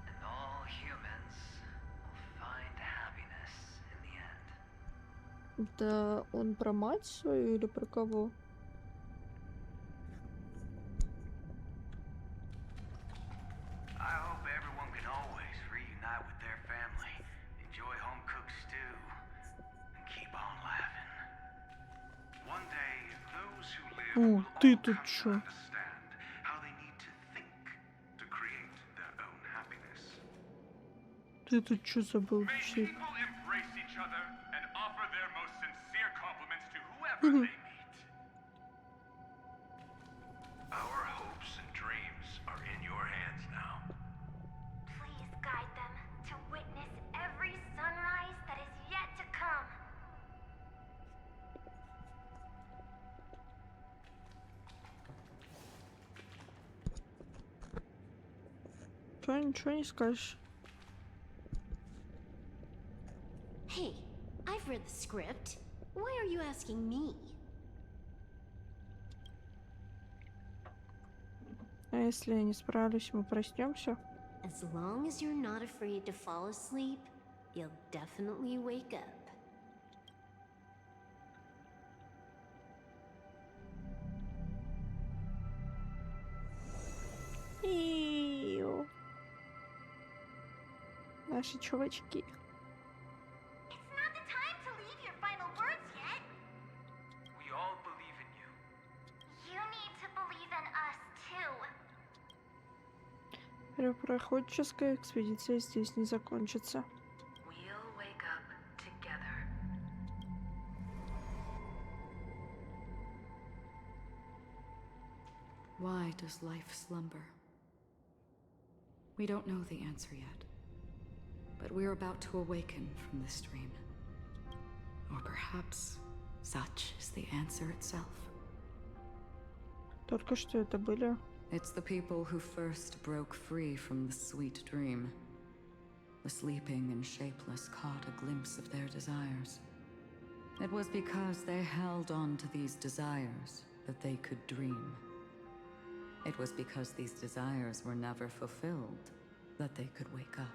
And all humans will find happiness in the end. Да он про мать свою или про кого? I hope everyone can always reunite with their family, enjoy home-cooked stew, and keep on laughing. One day, those who live О, will ты all тут come to чё? understand how they need to think to create their own happiness. Ты тут что забыл? May Чик. people embrace each other and offer their most sincere compliments to whoever they meet. Our hopes and dreams are in your hands now. Please guide them to witness every sunrise that is yet to come. Чё, ничего не скажешь? Hey, I've read the script. Why are you asking me? А если я не справлюсь, мы проснемся? As long as you're not afraid to fall asleep, you'll definitely wake up. Иу. Наши чувачки. It's not the time to leave your final words yet. We all believe in you. You need to believe in us too. Первопроходческая экспедиция здесь не закончится. We'll wake up together. Why does life slumber? We don't know the answer yet, but we're about to awaken from this dream. Or perhaps such is the answer itself. Только что это были. It's the people who first broke free from the sweet dream. the sleeping and shapeless caught a glimpse of their desires. It was because they held on to these desires that they could dream. It was because these desires were never fulfilled that they could wake up.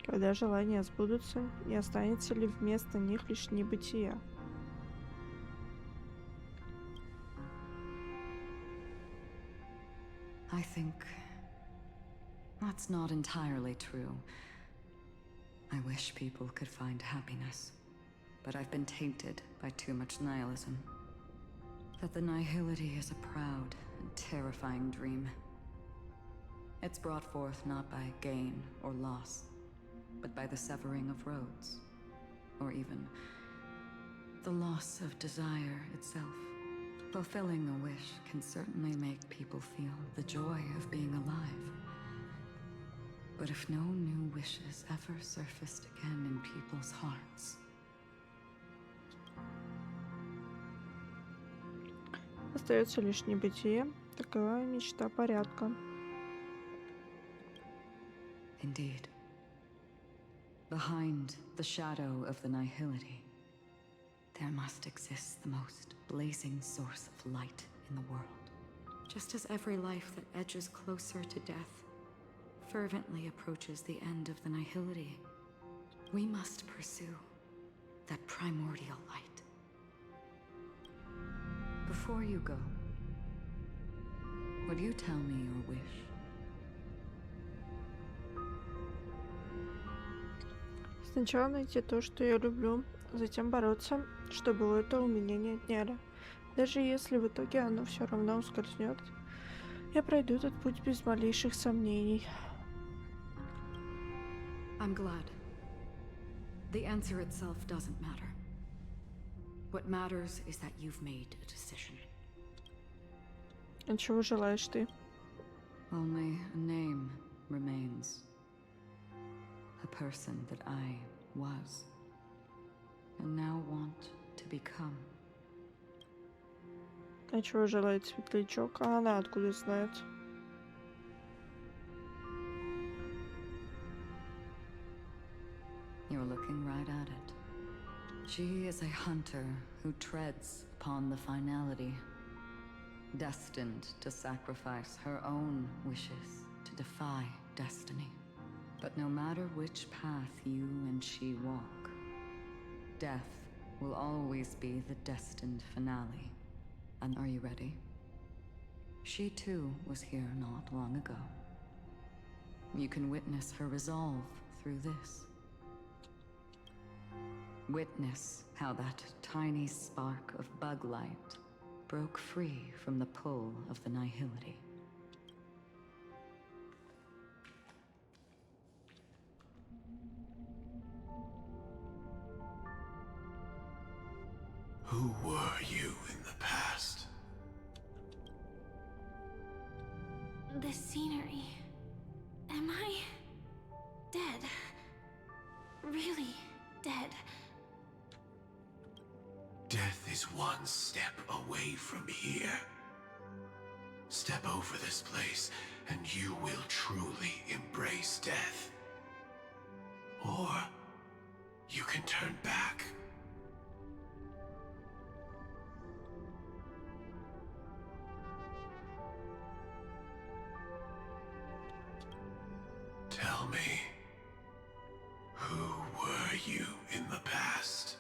Когда желания сбудутся, не останется ли вместо них лишь небытие? I think that's not entirely true. I wish people could find happiness, but I've been tainted by too much nihilism. That the nihility is a proud and terrifying dream. It's brought forth not by gain or loss, but by the severing of roads, or even the loss of desire itself. Fulfilling a wish can certainly make people feel the joy of being alive. But if no new wishes ever surfaced again in people's hearts... Остается лишь небытие, такова мечта порядка. Indeed. Behind the shadow of the nihility, there must exist the most blazing source of light in the world. Just as every life that edges closer to death fervently approaches the end of the nihility, we must pursue that primordial light. Before you go, would you tell me your wish? Сначала найти то, что я люблю, затем бороться, чтобы это у меня не отняли. Даже если в итоге оно все равно ускользнет, я пройду этот путь без малейших сомнений. I'm glad. The answer itself doesn't matter. What matters is that you've made a decision. А чего желаешь ты? Only a name remains. A person that I was, and now want to become. А чего желает Светлячок? А она откуда знает? You're looking right at it. She is a hunter who treads upon the finality, destined to sacrifice her own wishes to defy destiny. But no matter which path you and she walk, death will always be the destined finale. And are you ready? She too was here not long ago. You can witness her resolve through this. Witness how that tiny spark of bug light broke free from the pull of the nihility. Who were you in the past? The scenery. Am I dead? Really dead? Death is one step away from here. Step over this place, and you will truly embrace death. Or you can turn back. Tell me, who were you in the past?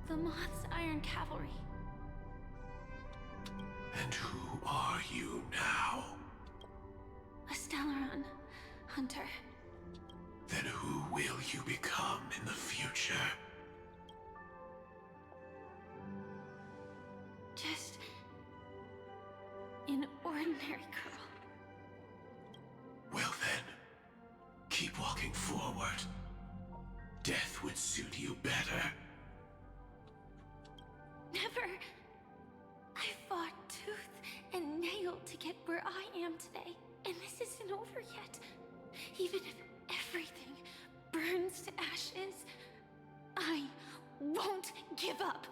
The Moth's Iron Cavalry. And who are you now? A Stellaron hunter. Then who will you become in the future? Just an ordinary girl. Well then, keep walking forward. Death would suit you better. Never. I fought tooth and nail to get where I am today, and this isn't over yet. Even if everything burns to ashes, I won't give up.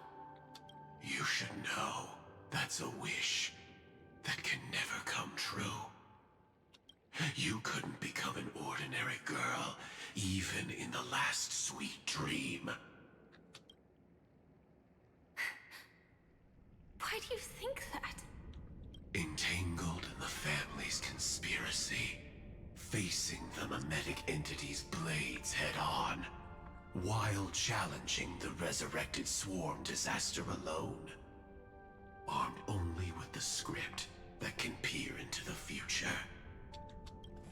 You should know that's a wish that can never come true. You couldn't become an ordinary girl, even in the last sweet dream. Why do you think that? Entangled in the family's conspiracy, facing the mimetic entity's blades head-on, while challenging the resurrected swarm disaster alone. Armed only with the script that can peer into the future.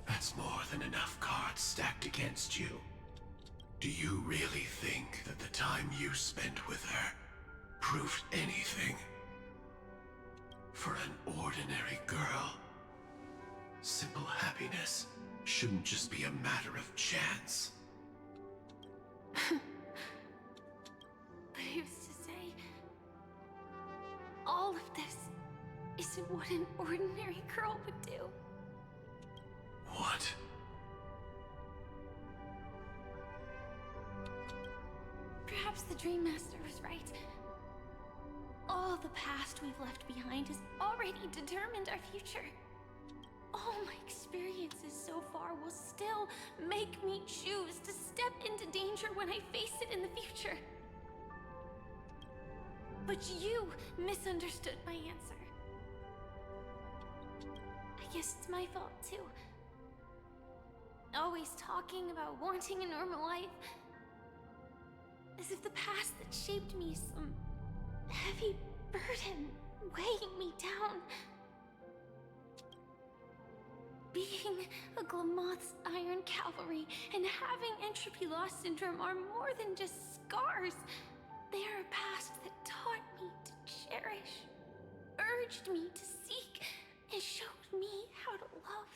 That's more than enough cards stacked against you. Do you really think that the time you spent with her proved anything? For an ordinary girl, simple happiness shouldn't just be a matter of chance. But who's to say all of this isn't what an ordinary girl would do? What? Perhaps the Dream Master was right. All the past we've left behind has already determined our future. All my experiences so far will still make me choose to step into danger when I face it in the future. But you misunderstood my answer. I guess it's my fault too. Always talking about wanting a normal life. As if the past that shaped me is some heavy burden weighing me down. Being a Glamoth's Iron Cavalry and having entropy loss syndrome are more than just scars. They are a past that taught me to cherish, urged me to seek, and showed me how to love.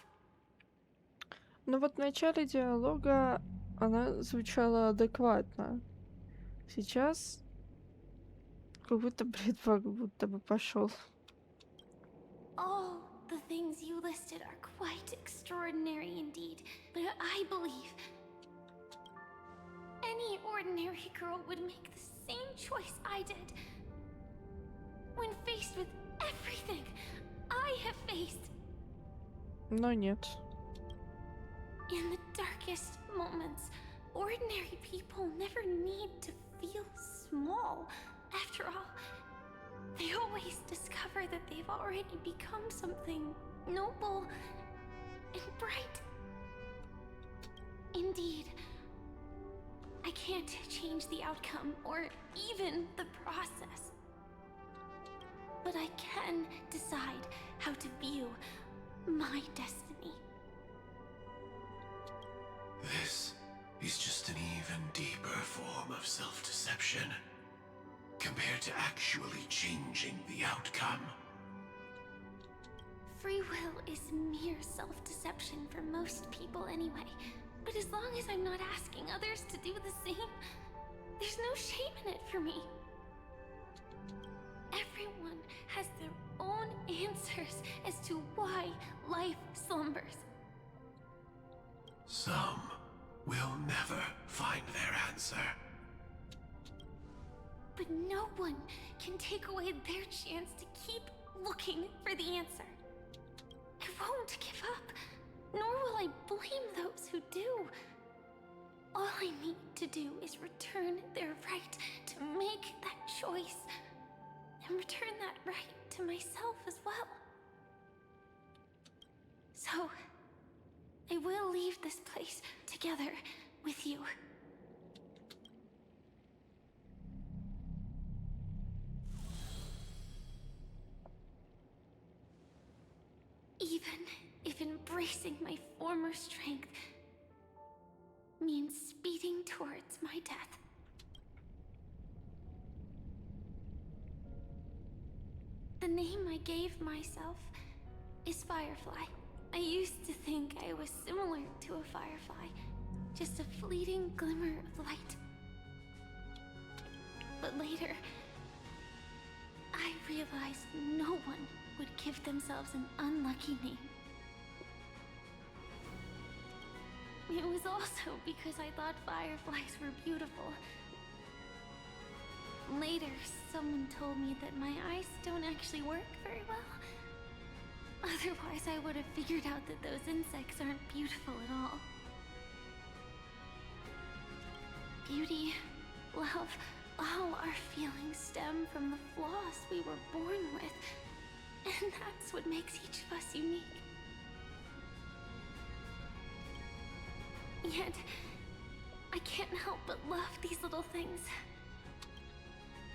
Ну вот в начале диалога она звучала адекватно. Сейчас как будто бред как будто бы пошел. All the things you listed are quite extraordinary indeed, but I believe any ordinary girl would make the same choice I did. When faced with everything I have faced. Но нет. In the darkest moments, ordinary people never need to feel small. After all, they always discover that they've already become something noble and bright. Indeed, I can't change the outcome or even the process. But I can decide how to view my destiny. This is just an even deeper form of self-deception, compared to actually changing the outcome. Free will is mere self-deception for most people anyway. But as long as I'm not asking others to do the same, there's no shame in it for me. Everyone has their own answers as to why life slumbers. Some will never find their answer. But no one can take away their chance to keep looking for the answer. I won't give up, nor will I blame those who do. All I need to do is return their right to make that choice, and return that right to myself as well. So, I will leave this place together with you. Even if embracing my former strength means speeding towards my death. The name I gave myself is Firefly. I used to think I was similar to a firefly, just a fleeting glimmer of light. But later, I realized no one would give themselves an unlucky name. It was also because I thought fireflies were beautiful. Later, someone told me that my eyes don't actually work very well. Otherwise, I would have figured out that those insects aren't beautiful at all. Beauty, love, all our feelings stem from the flaws we were born with. And that's what makes each of us unique. Yet, I can't help but love these little things.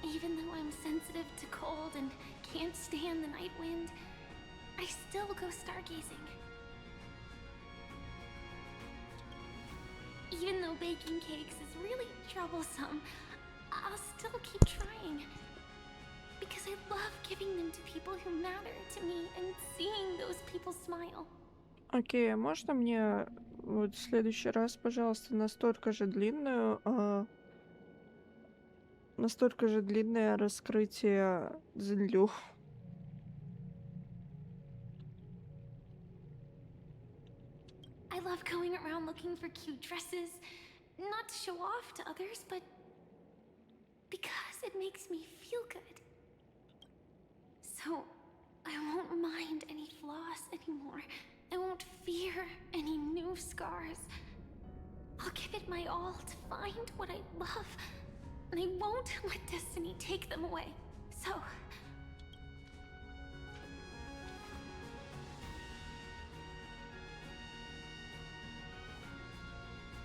Even though I'm sensitive to cold and can't stand the night wind, I still go stargazing. Even though baking cakes is really troublesome, I'll still keep trying. Because I love giving them to people who matter to me and seeing those people smile. Окей, а можно мне вот в следующий раз, пожалуйста, настолько же длинное раскрытие Зинлю? I love going around looking for cute dresses, not to show off to others, but because it makes me feel good. So, I won't mind any flaws anymore. I won't fear any new scars. I'll give it my all to find what I love, and I won't let destiny take them away. So...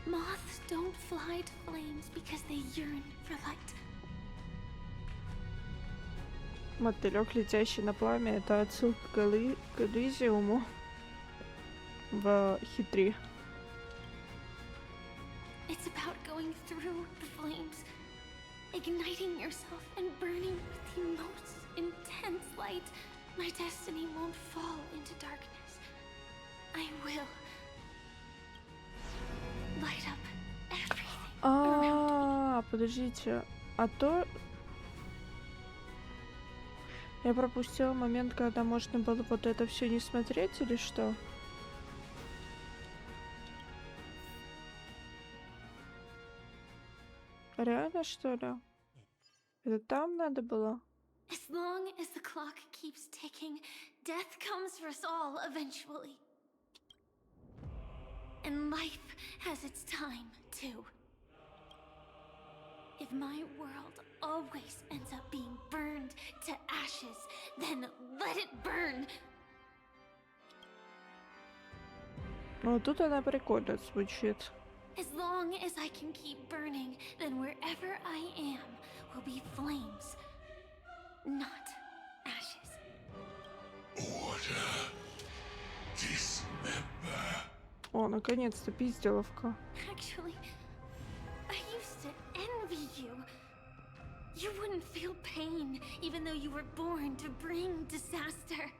Moths don't fly to flames because they yearn for light. Мотылек, летящий на пламя, это отсылка к Элизиуму в Хитри. It's about going through the flames, igniting yourself and burning with the most intense light. My destiny won't fall into darkness. I will light up everything around me. Подождите, а то... Я пропустила момент, когда можно было вот это все не смотреть, или что? Реально, что ли? Это там надо было? As long as the clock keeps ticking, death comes for us all eventually. And life has its time, too. If my world always ends up being burned to ashes, then let it burn! Ну, тут она прикольно звучит. As long as I can keep burning, then wherever I am will be flames, not ashes. Order. Dismember. О, наконец-то пизделовка. Actually, I used to envy you. You wouldn't feel pain, even though you were born to bring disaster.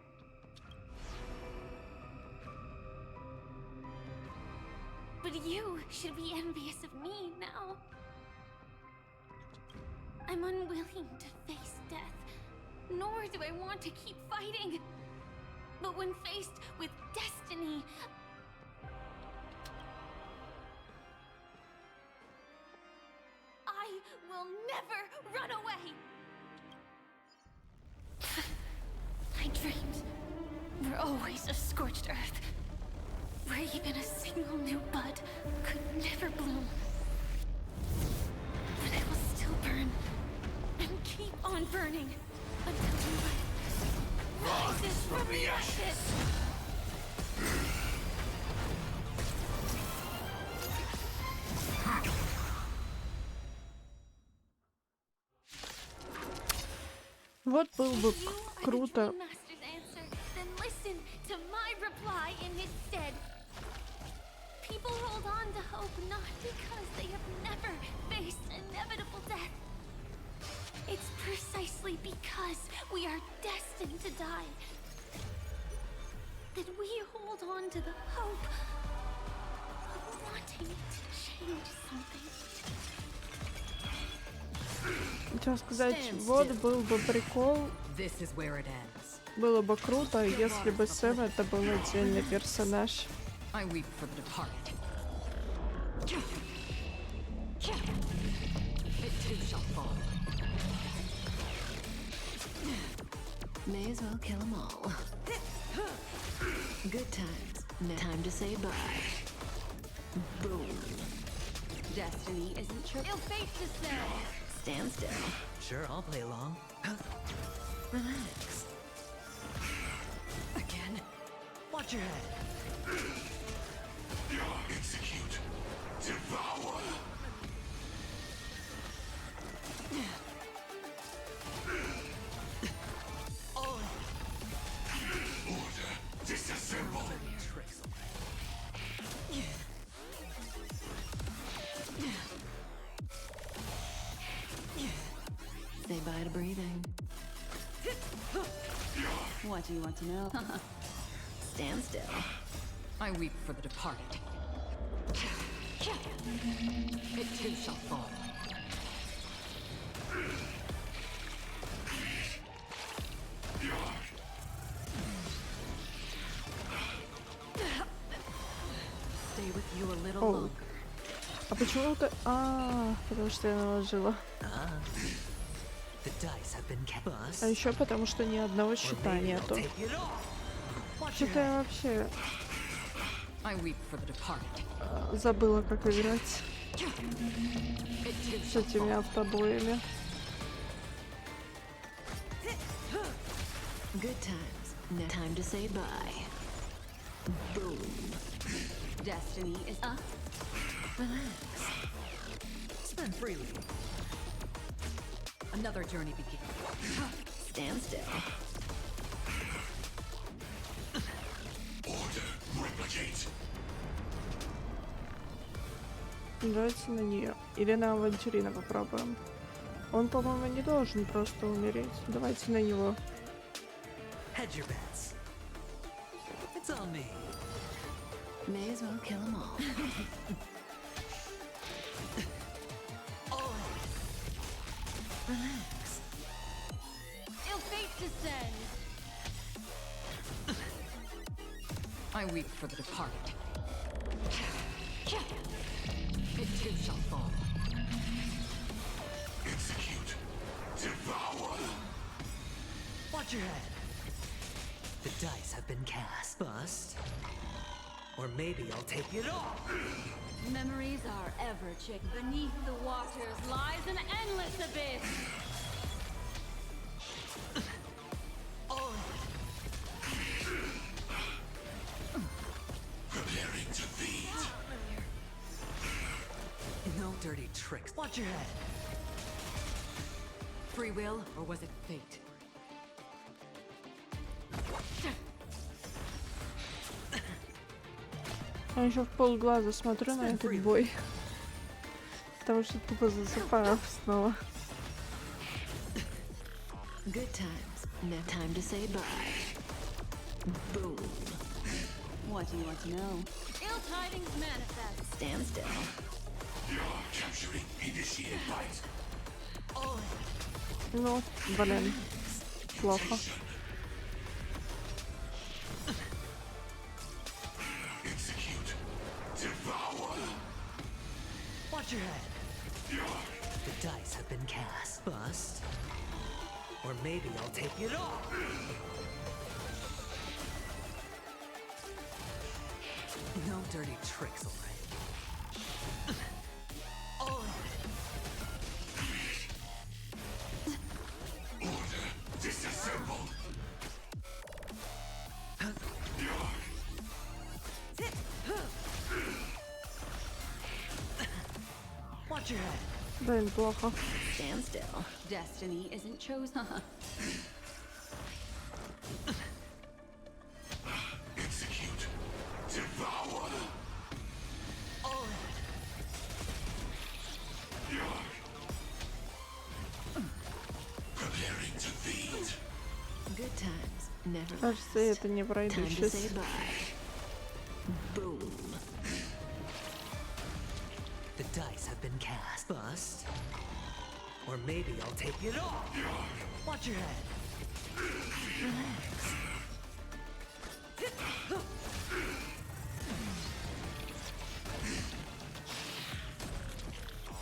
But you should be envious of me now. I'm unwilling to face death, nor do I want to keep fighting. But when faced with destiny, I will never run away! I dreamed we're always a scorched earth, where even a single new bud could never bloom. But I will still burn, and keep on burning, until life rises from the ashes! Вот было бы круто. People hold on to hope not because they have never faced inevitable death. It's precisely because we are destined to die that we hold on to the hope of wanting to change something. Хотел сказать, вот был бы прикол. Было бы круто, если бы Сэм это был отдельный персонаж. I weep for the departed. It too shall fall. May as well kill them all. Good times. No time to say bye. Boom. Destiny isn't true. Ill fate to say. Stand still. Sure, I'll play along. Relax. Again? Watch your head. Execute. Devour. Order. Disassemble. Say bye to breathing. What do you want to know? Stand still. I weep for the departed. It too shall fall. Stay with you a little Оу. longer. А почему ты... потому что я наложила. The dice have been cast. А еще потому что ни одного щита нету. Что-то я вообще I weep for the departed. забыла, как играть It too с shall этими fall. автобоями. Good times. No time to say bye. Boom. Destiny is up. Relax. Spend freely. Another journey begins. Stand still. Order. Replicate. Давайте на нее. Или на авантюрина попробуем. Он, по-моему, не должен просто умереть. Давайте на него. Hedge your bets. It's on me. May as well kill them all. Relax. Ill fate descend. I weep for the departed. It too shall fall. Execute. Devour. Watch your head. The dice have been cast. Bust. Or maybe I'll take it all. Memories are ever chick. Beneath the waters lies an endless abyss. Preparing to feed. No dirty tricks. Watch your head. Free will, or was it fate? Я еще в полглаза смотрю на этот бой. Потому что тупо засыпаю снова. Good times. No time to say bye. Boom. What do you want to know? Ill tidings manifest. Stand still. You're capturing. Initiate bite. Ну, блин. Плохо. Execute. Devour. Watch your head. The dice have been cast. Bust. Or maybe I'll take it all. No dirty tricks, all right? Order. Disassemble. Watch your head. Блин, плохо. Stand still. Destiny isn't chosen. Execute. Devour. Preparing to feed. Good times. Never Кажется, я это не пройду Time to сейчас. say bye. Boom. The dice have been cast. Bust. Or maybe I'll take it all. Watch your head. Relax.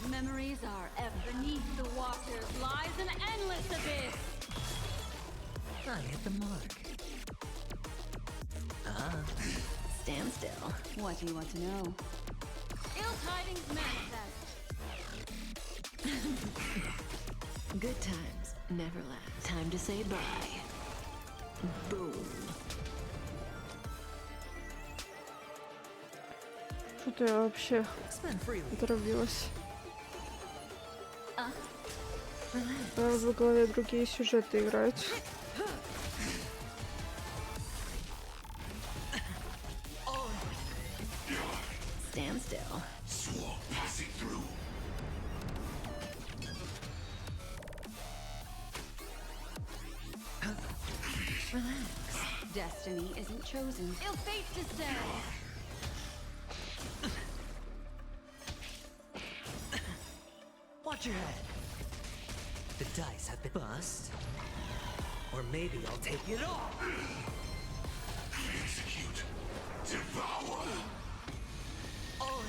Memories are ever beneath the waters lies an endless abyss. I hit the mark. Stand still. What do you want to know? Ill tidings manifest. Good times never last. Time to say bye. Boom. Что-то я вообще отравилась. У нас в голове другие сюжеты играют. Stand still. Swarm passing through. Relax. Destiny isn't chosen. Ill fate to stay. Watch your head. The dice have been bust. Or maybe I'll take it all. Execute. Devour. All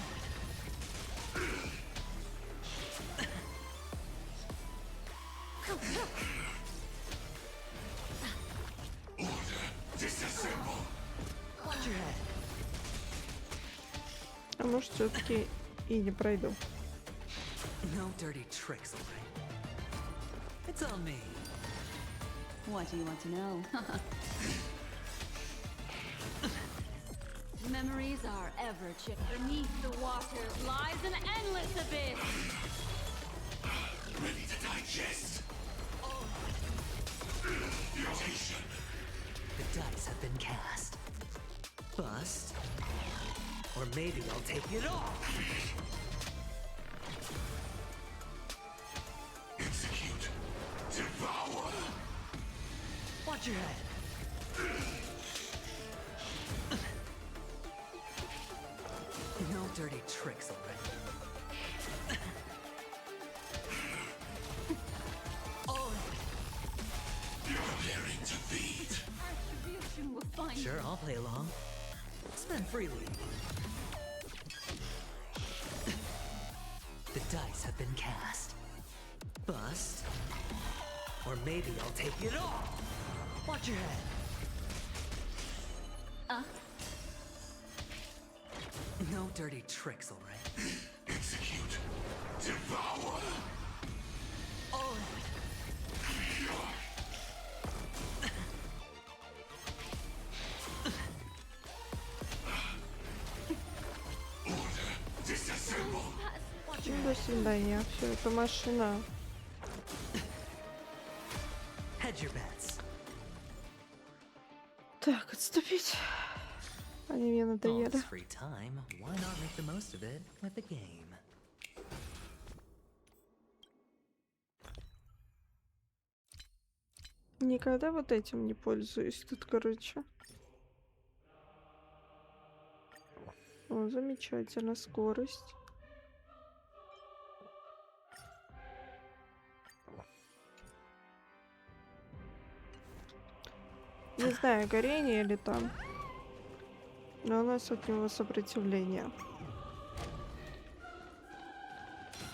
Order. Disassemble. Watch your head. А может, все-таки и не пройду. No dirty tricks, alright? It's on me. What do you want to know? Memories are ever changing. Beneath the water lies an endless abyss. Ready to digest. Mutation. The dice have been cast. Bust. Or maybe I'll take it all. Execute. Devour. Watch your head. No dirty tricks, alright? Preparing to feed. Retribution will find Sure, I'll play along. Spend freely. The dice have been cast. Bust. Or maybe I'll take it all. Watch your head. No dirty tricks, alright? Execute. Devour. Order. Disassemble. Ну, до свидания. Все, это машина. Hedge your bets. Так, отступить. Они мне All надоели. this free time, why not make the most of it with a game? Никогда вот этим не пользуюсь. Тут, короче. О, замечательно. Скорость. Не знаю, горение или там. Но у нас от него сопротивление.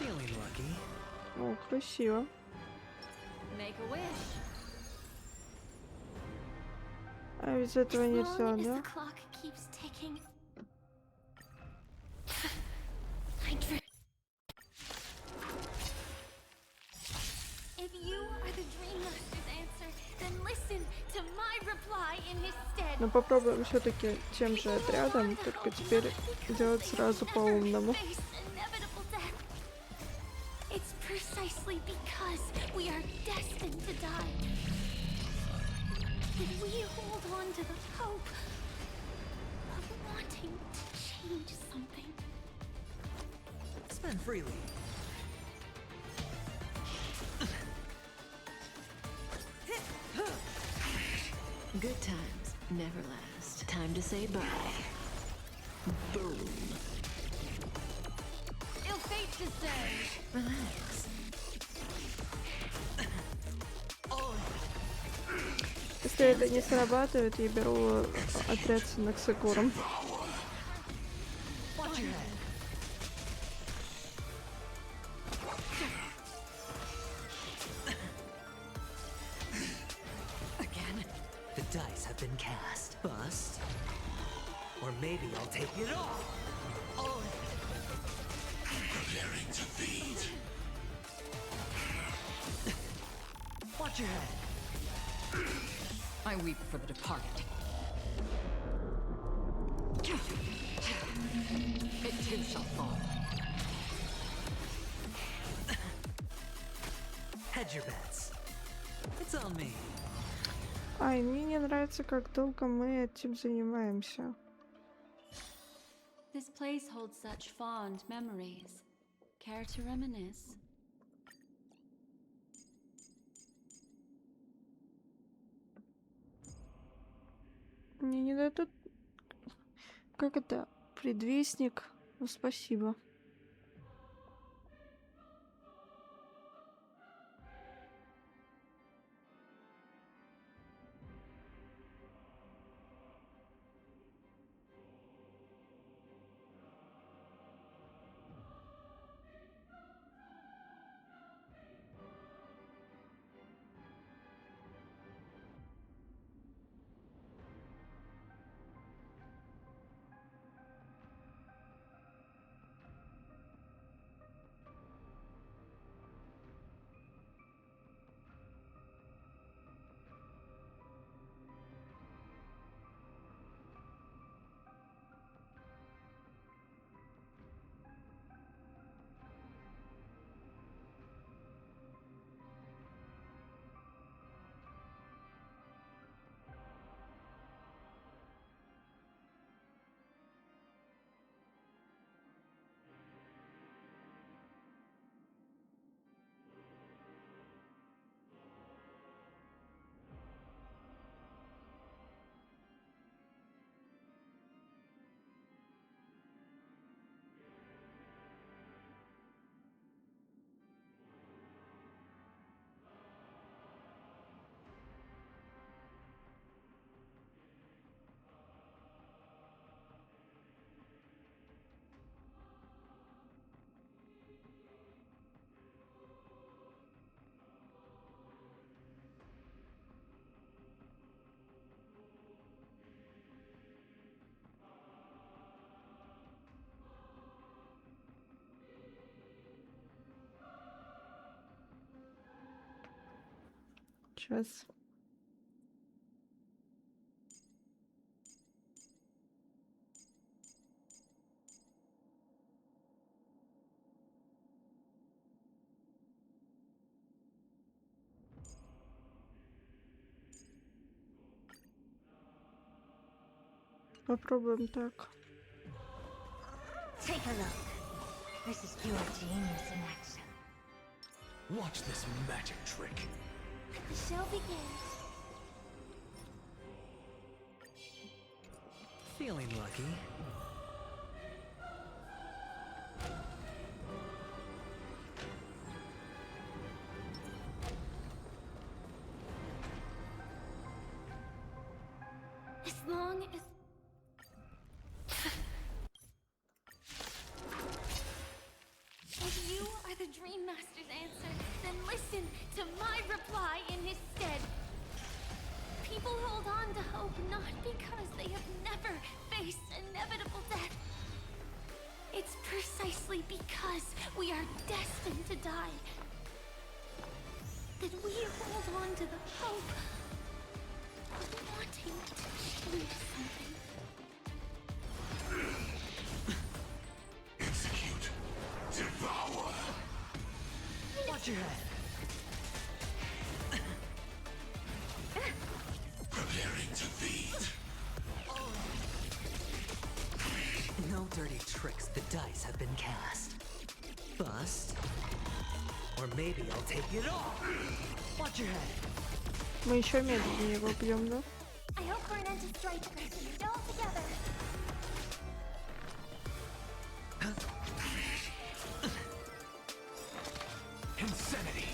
Feeling lucky. О, красиво. Make a wish. А без этого As нельзя, long as да? the clock keeps ticking. I dream. If you are the Dream Master's answer, then listen to my reply in his stead. Но попробуем все-таки тем же отрядом, только теперь делать сразу по-умному. Face inevitable death. It's precisely because we are destined to die that we hold on to the hope of wanting to change something. Spend freely. Good times never last. Time to say bye. Boom. Ill fate to stay. Relax. Если это не срабатывает, я беру отряд с Наксагором. Watch your head. Again. dice have been cast. Bust. Or maybe I'll take it all. All in. Preparing to feed. Watch your head. I weep for the departed. It too shall fall. Hedge your bets. It's on me. Ай, мне не нравится, как долго мы этим занимаемся. This place holds such fond memories. Care to reminisce? Мне не дадут... Как это? Предвестник? Ну, спасибо. Сейчас. Попробуем так. Take a look. This is pure genius in action. Watch this magic trick. The show begins. Feeling lucky. As long as... If you are the Dream Master's answer, then listen to my reply in his stead. People hold on to hope not because they have never faced inevitable death. It's precisely because we are destined to die that we hold on to the hope of wanting to change something. Execute. Devour. Watch your head. Preparing to feed. No dirty tricks. The dice have been cast. Bust. Or maybe I'll take it all. Watch your head. Мы еще медленнее его бьем, да? I hope for an end to strife aggressively all together. Insanity.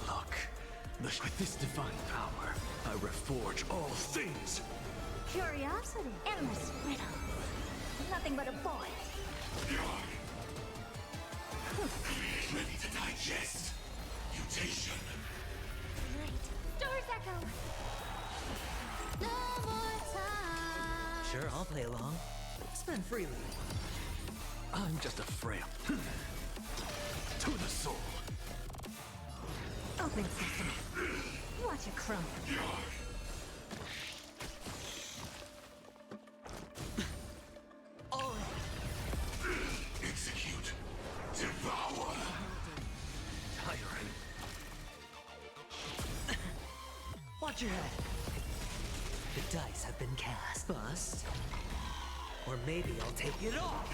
Look, with this divine power, I reforge all things. Curiosity. Endless riddle. Nothing but a boy. Ready to digest. Mutation. Right. Stars echo. Sure, I'll play along. Spend freely. I'm just a frail. To the soul. Open sesame. Watch it crumble. Oh! Execute. Devour. Tiring. Watch your head. The dice have been cast. Bust. Or maybe I'll take it off.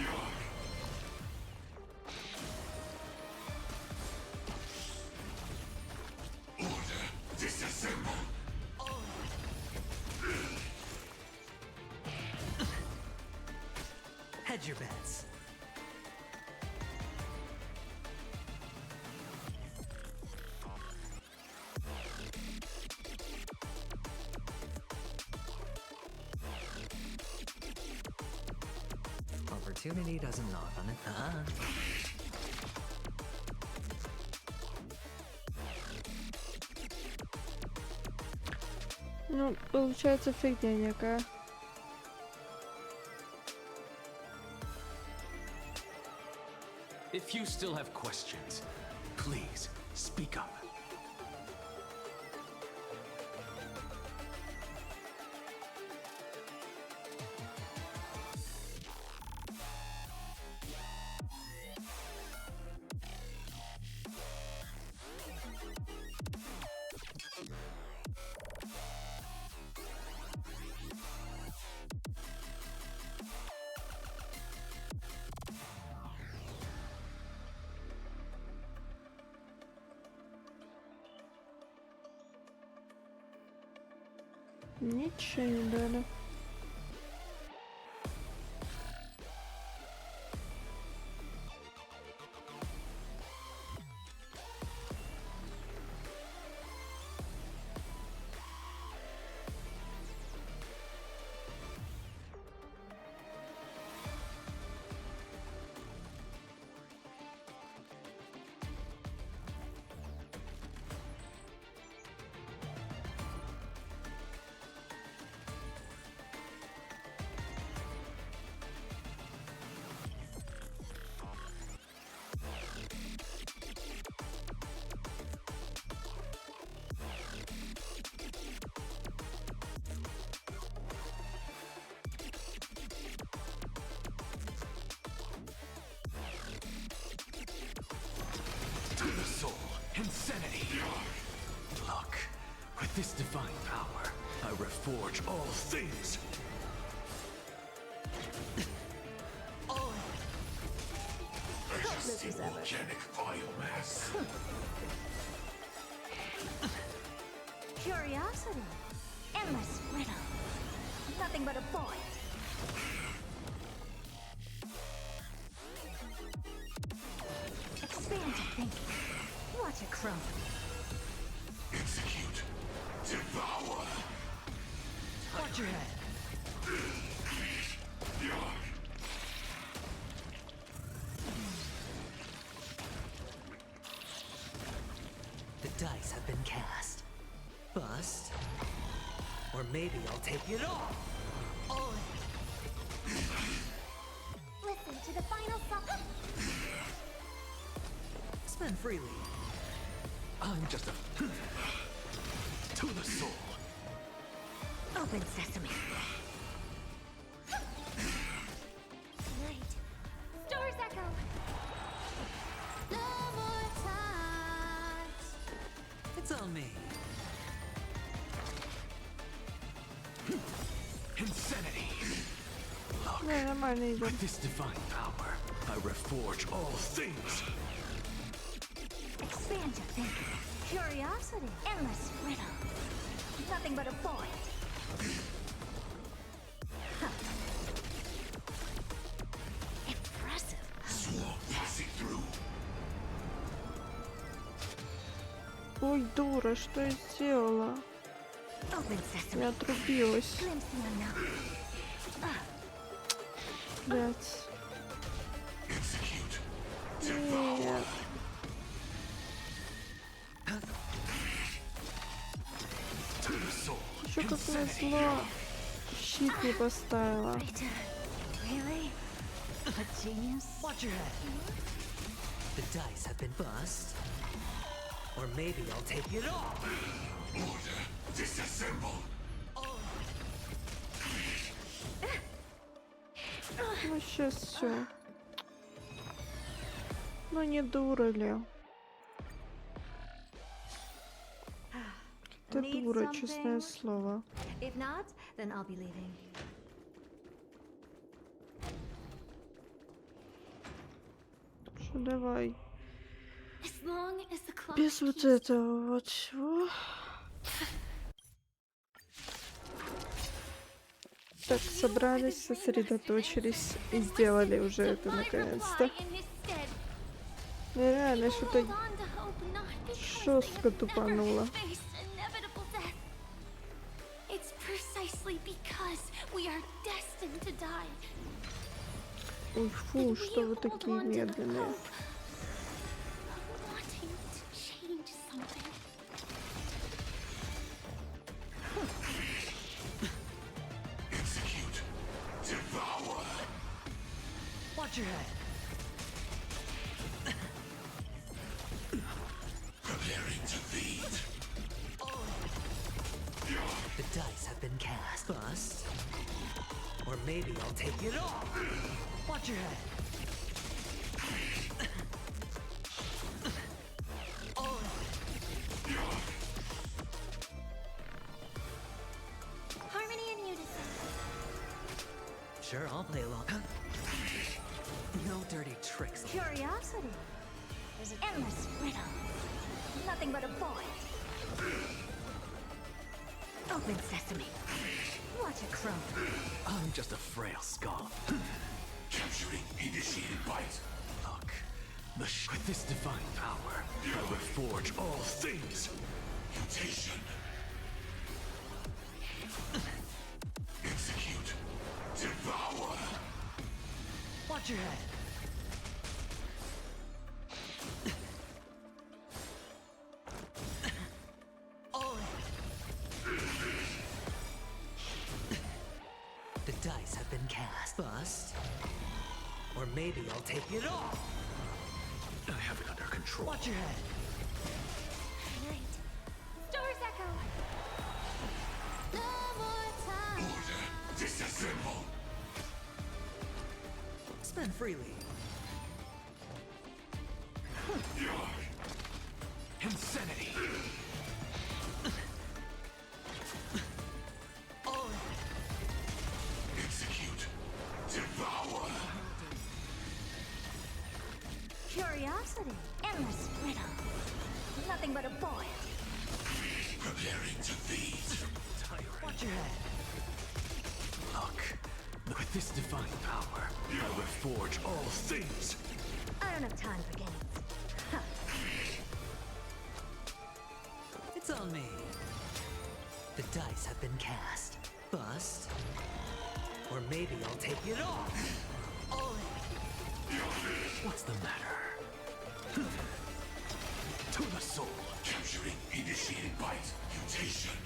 Order. Disassemble. Hedge your bets. Opportunity doesn't knock on it. Ну, получается фигня некая. If you still have questions, please speak up. Ничего не дали. To the soul. Insanity. Look, with this divine power, I reforge all things. Adjusting organic biomass. Curiosity. Endless riddle. Nothing but a void. Expand your thinking. Watch it crumble. Execute. Devour. Watch your head. The dice have been cast. Bust. Or maybe I'll take it off. Listen to the final song. Spend freely. I'm just a... To the soul. Open sesame. Night. Stars echo. No more touch. It's on me. Insanity. Look, Не, нормально идем. with this divine power, I reforge all things. Expand your thinking. Curiosity. Endless riddle. Nothing but a void. Huh. Impressive. Swarm passing through. Ой, дура, что я сделала? Open sesame. Я отрубилась. Glimpse the unknown. Блять. Execute. Нет. To the soul. Еще как Insanity. назло. Щит не поставила. Really? A genius? Watch your head. The dice have been bust. Or maybe I'll take it off. Order, disassemble. Ну сейчас все. Ну не дура ли? Ты Need дура, честное something? слово. If not, then I'll be leaving. Что, давай. As long as the clock Без вот keeps этого вот всего. Так, собрались, сосредоточились и сделали уже это наконец-то. in his stead. Реально что-то Hold on to hope not because жестко тупануло. face inevitable death. It's precisely because we are destined to die. Ой, фу, что вы такие медленные. Wanting to change something. Execute. Devour. Watch your head. Preparing to feed. The dice have been cast. Bust. Or maybe I'll take it off. Watch your head. Harmony and unison. Sure, I'll play along. No dirty tricks. Curiosity. There's an endless riddle. Nothing but a void. Open sesame. Watch it crow. I'm just a frail skull. Capturing initiated bite. Look, with this divine power, I will forge all things. Mutation. Execute. Devour. Watch your head. The dice have been cast. Bust. Or maybe I'll take it off. I have it under control. Watch your head. Right. Stars echo. No more time. Order. Disassemble. Spend freely. Insanity. Execute. Devour. Curiosity. Endless riddle. Nothing but a void. Preparing to feed. Watch your head. Look, with this divine power, I will forge all things. I don't have time for games. Huh. It's on me. The dice have been cast. Bust. Or maybe I'll take it off. What's the matter? To the soul. Capturing initiated bite. Mutation.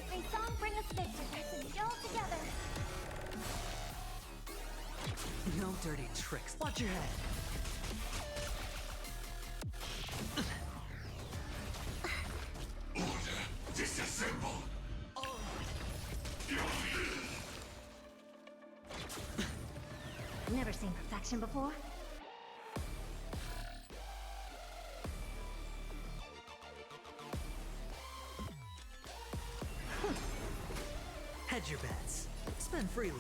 May song bring us victory as we all together. No dirty tricks. Watch your head. Order. Disassemble. Never seen perfection before. Hedge your bets. Spend freely.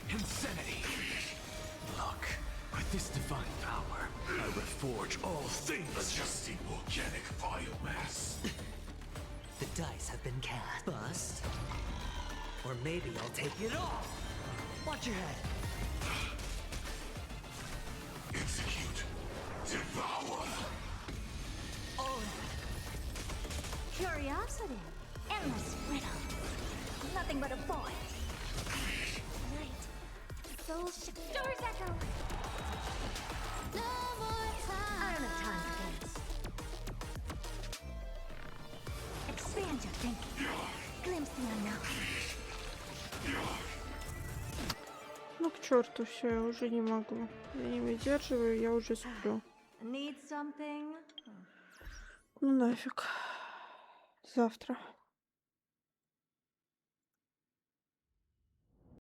Insanity. Look, with this divine power, I will forge all things. Adjusting organic biomass. The dice have been cast. Bust. Or maybe I'll take it off. Watch your head. Execute. Devour. Curiosity. Endless riddle. Nothing but a void. Night. Soul stars echo. No more time. understand your thinking. Glimpse the unknown. Ну к черту, все, я уже не могу. Я не выдерживаю, я уже сплю. Need something? Ну нафиг. Завтра.